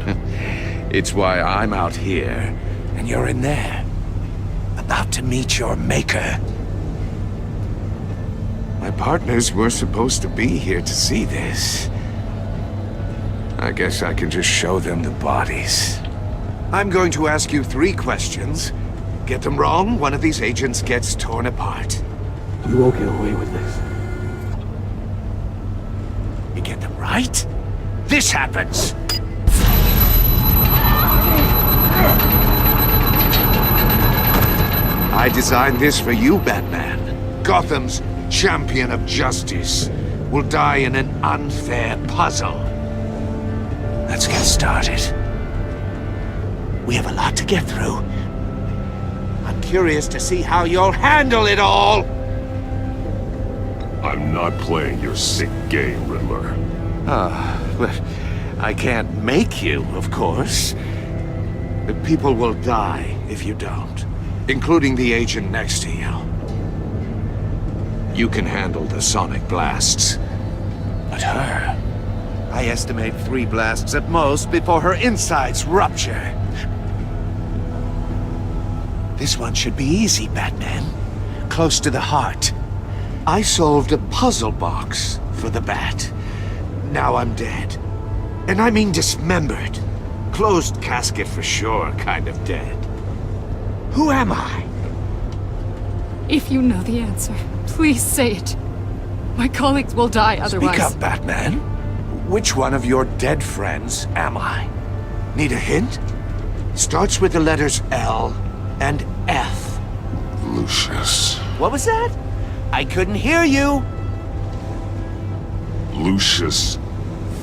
It's why I'm out here, and you're in there. About to meet your maker. My partners were supposed to be here to see this. I guess I can just show them the bodies. I'm going to ask you 3 questions. Get them wrong, one of these agents gets torn apart. You won't get away with this. You get them right, this happens! I designed this for you, Batman. Gotham's champion of justice will die in an unfair puzzle. Let's get started. We have a lot to get through. I'm curious to see how you'll handle it all! I'm not playing your sick game, Riddler. But I can't make you, of course. The people will die if you don't, including the agent next to you. You can handle the sonic blasts, but her, I estimate 3 blasts at most before her insides rupture. This one should be easy, Batman. Close to the heart. I solved a puzzle box for the Bat. Now I'm dead. And I mean dismembered. Closed casket for sure, kind of dead. Who am I? If you know the answer, please say it. My colleagues will die otherwise. Speak up, Batman. Which one of your dead friends am I? Need a hint? Starts with the letters L and F. Lucius. What was that? I couldn't hear you. Lucius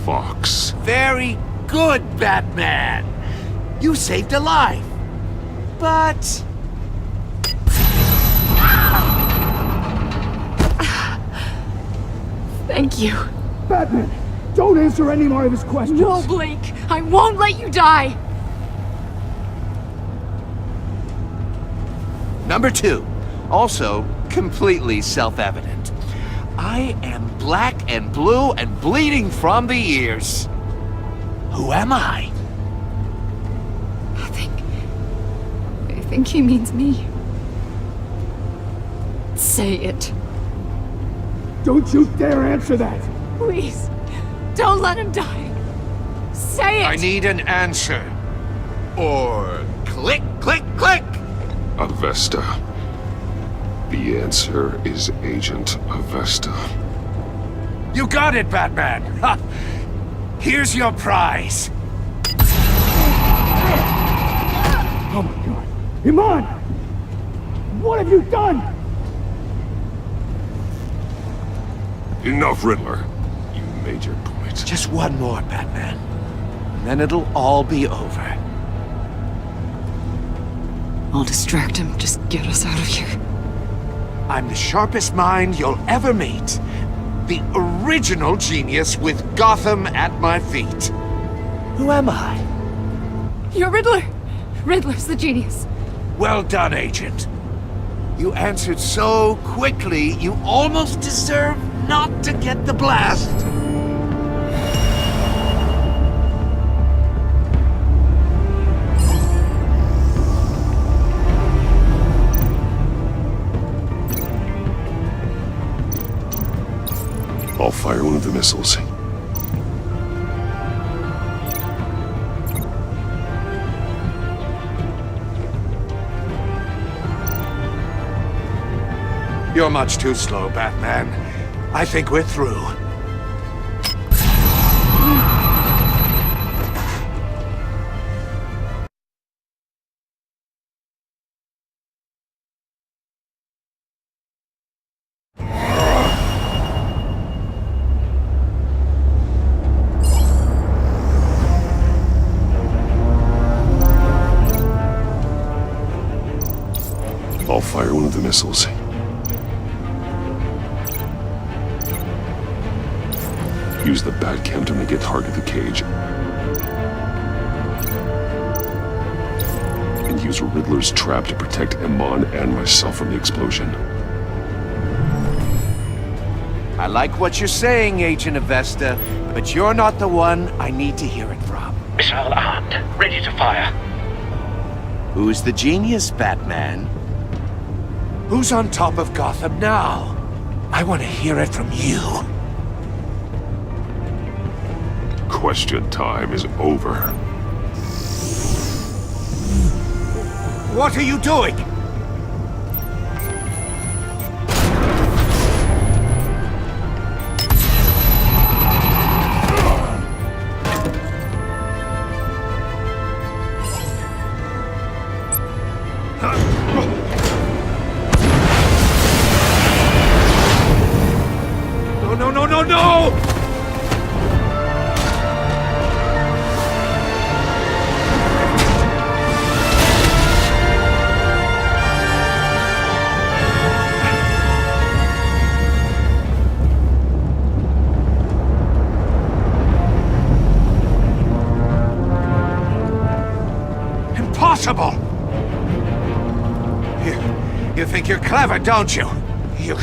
Fox. Very good, Batman. You saved a life. But... Thank you. Batman, don't answer any more of his questions. No, Blake. I won't let you die. Number 2, also completely self-evident. I am black and blue and bleeding from the ears. Who am I? I think he means me. Say it. Don't you dare answer that! Please, don't let him die. Say it! I need an answer. Or click, click, click! Avesta. The answer is Agent Avesta. You got it, Batman! Ha! Here's your prize. Oh my god. Iman! What have you done? Enough, Riddler. You made your point. Just one more, Batman. And then it'll all be over. I'll distract him. Just get us out of here. I'm the sharpest mind you'll ever meet. The original genius with Gotham at my feet. Who am I? You're Riddler. Riddler's the genius. Well done, Agent. You answered so quickly, you almost deserve not to get the blast. I'll fire one of the missiles. You're much too slow, Batman. I think we're through. I'll fire one of the missiles. Use the Batcam to make it target the cage. And use Riddler's trap to protect Iman and myself from the explosion. I like what you're saying, Agent Avesta, but you're not the one I need to hear it from. Missile armed, ready to fire. Who's the genius, Batman? Who's on top of Gotham now? I want to hear it from you. Question time is over. What are you doing? No! Impossible! You think you're clever, don't you? You...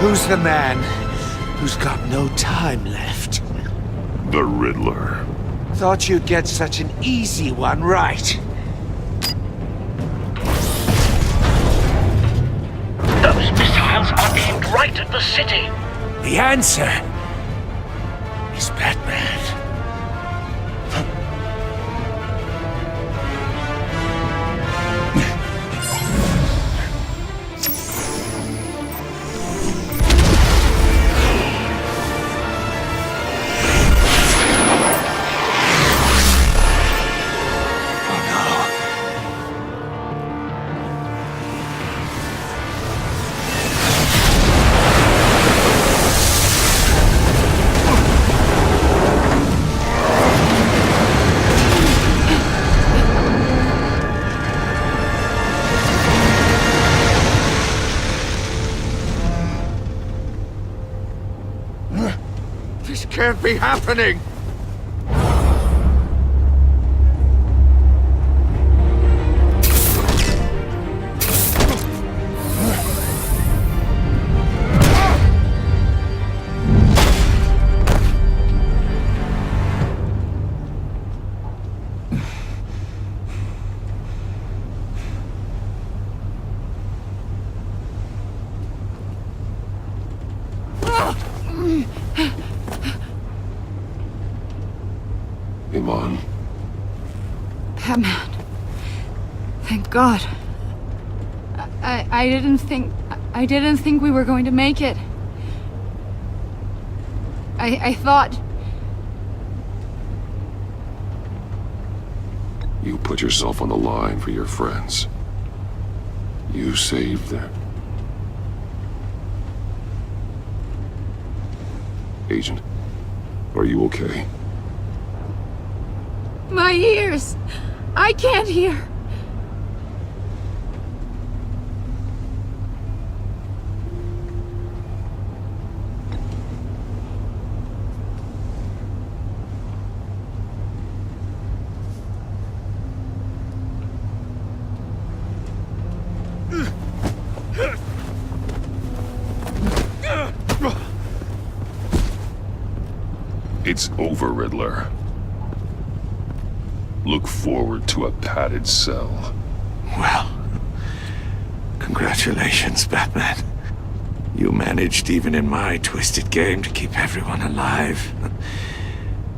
Who's the man who's got no time left? The Riddler. Thought you'd get such an easy one right. Those missiles are aimed right at the city. The answer is Batman. can't be happening! Iman. Batman. Thank God. I didn't think we were going to make it. I thought... You put yourself on the line for your friends. You saved them. Agent, are you okay? My ears! I can't hear! It's over, Riddler. Look forward to a padded cell. Well, congratulations, Batman. You managed, even in my twisted game, to keep everyone alive.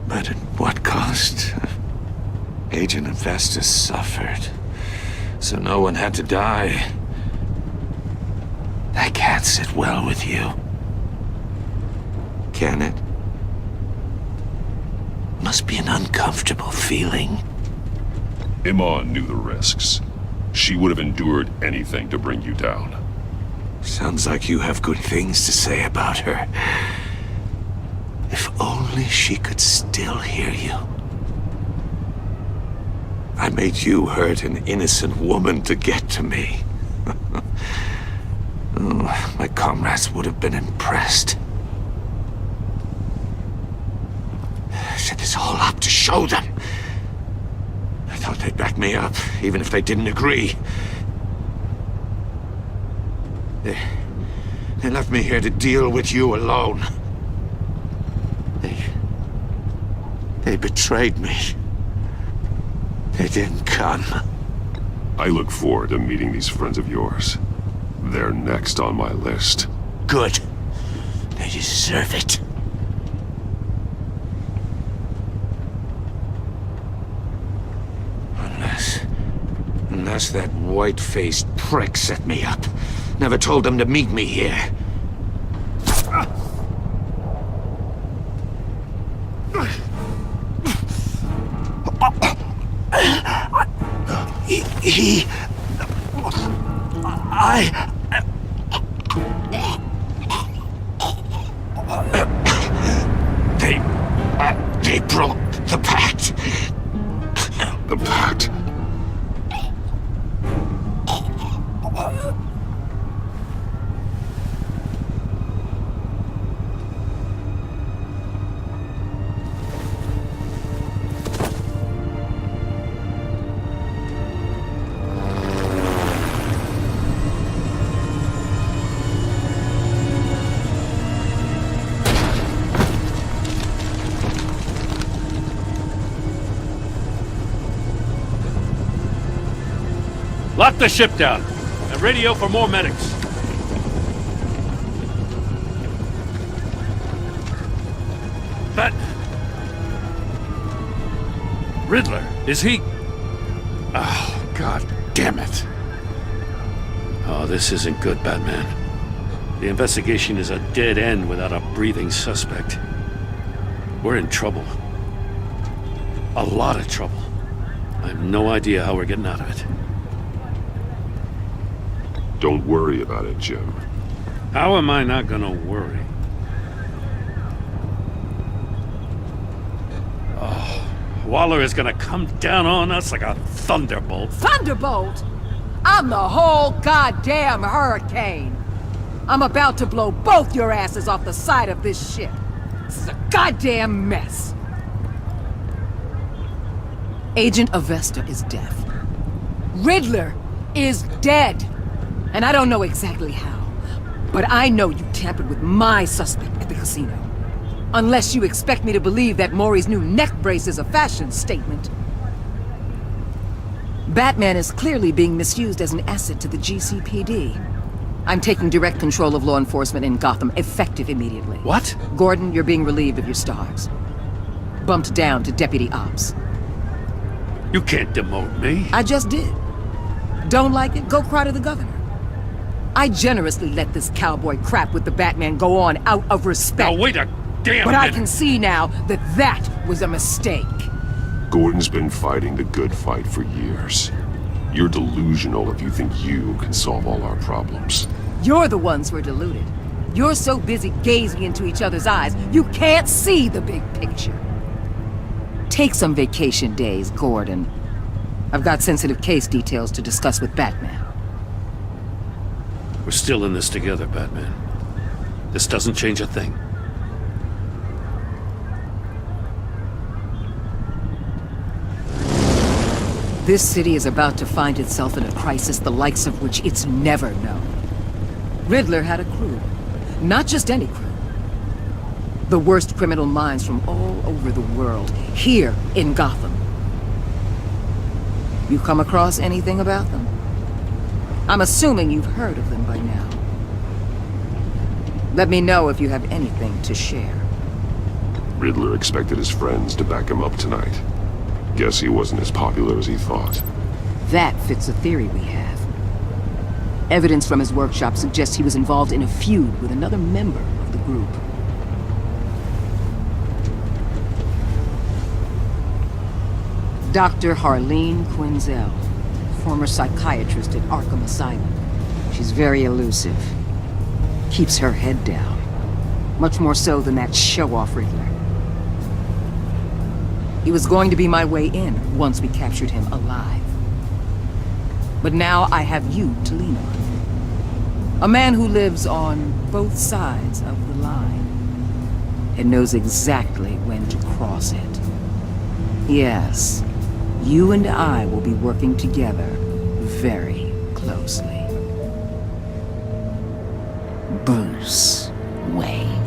But at what cost? Agent Infestus suffered, so no one had to die. That can't sit well with you. Can it? Must be an uncomfortable feeling. Iman knew the risks. She would have endured anything to bring you down. Sounds like you have good things to say about her. If only she could still hear you. I made you hurt an innocent woman to get to me. Oh, my comrades would have been impressed. I set this all up to show them. I thought they'd back me up, even if they didn't agree. They left me here to deal with you alone. They betrayed me. They didn't come. I look forward to meeting these friends of yours. They're next on my list. Good. They deserve it. Unless that white-faced prick set me up. Never told them to meet me here. They broke the pact. The pact? Lock the ship down, and radio for more medics. But... Riddler, is he... Oh, God damn it. Oh, this isn't good, Batman. The investigation is a dead end without a breathing suspect. We're in trouble. A lot of trouble. I have no idea how we're getting out of it. Don't worry about it, Jim. How am I not gonna worry? Oh, Waller is gonna come down on us like a thunderbolt. Thunderbolt? I'm the whole goddamn hurricane. I'm about to blow both your asses off the side of this ship. This is a goddamn mess. Agent Avesta is deaf. Riddler is dead. And I don't know exactly how, but I know you tampered with my suspect at the casino. Unless you expect me to believe that Maury's new neck brace is a fashion statement. Batman is clearly being misused as an asset to the GCPD. I'm taking direct control of law enforcement in Gotham, effective immediately. What? Gordon, you're being relieved of your stars. Bumped down to Deputy Ops. You can't demote me. I just did. Don't like it? Go cry to the governor. I generously let this cowboy crap with the Batman go on out of respect. Now wait a damn But minute. I can see now that that was a mistake. Gordon's been fighting the good fight for years. You're delusional if you think you can solve all our problems. You're the ones who are deluded. You're so busy gazing into each other's eyes, you can't see the big picture. Take some vacation days, Gordon. I've got sensitive case details to discuss with Batman. We're still in this together, Batman. This doesn't change a thing. This city is about to find itself in a crisis the likes of which it's never known. Riddler had a crew. Not just any crew. The worst criminal minds from all over the world, here in Gotham. You come across anything about them? I'm assuming you've heard of them by now. Let me know if you have anything to share. Riddler expected his friends to back him up tonight. Guess he wasn't as popular as he thought. That fits a theory we have. Evidence from his workshop suggests he was involved in a feud with another member of the group. Dr. Harleen Quinzel, former psychiatrist at Arkham Asylum. She's very elusive. Keeps her head down. Much more so than that show-off Riddler. He was going to be my way in once we captured him alive. But now I have you to lean on. A man who lives on both sides of the line and knows exactly when to cross it. Yes, you and I will be working together very closely. Bruce Wayne.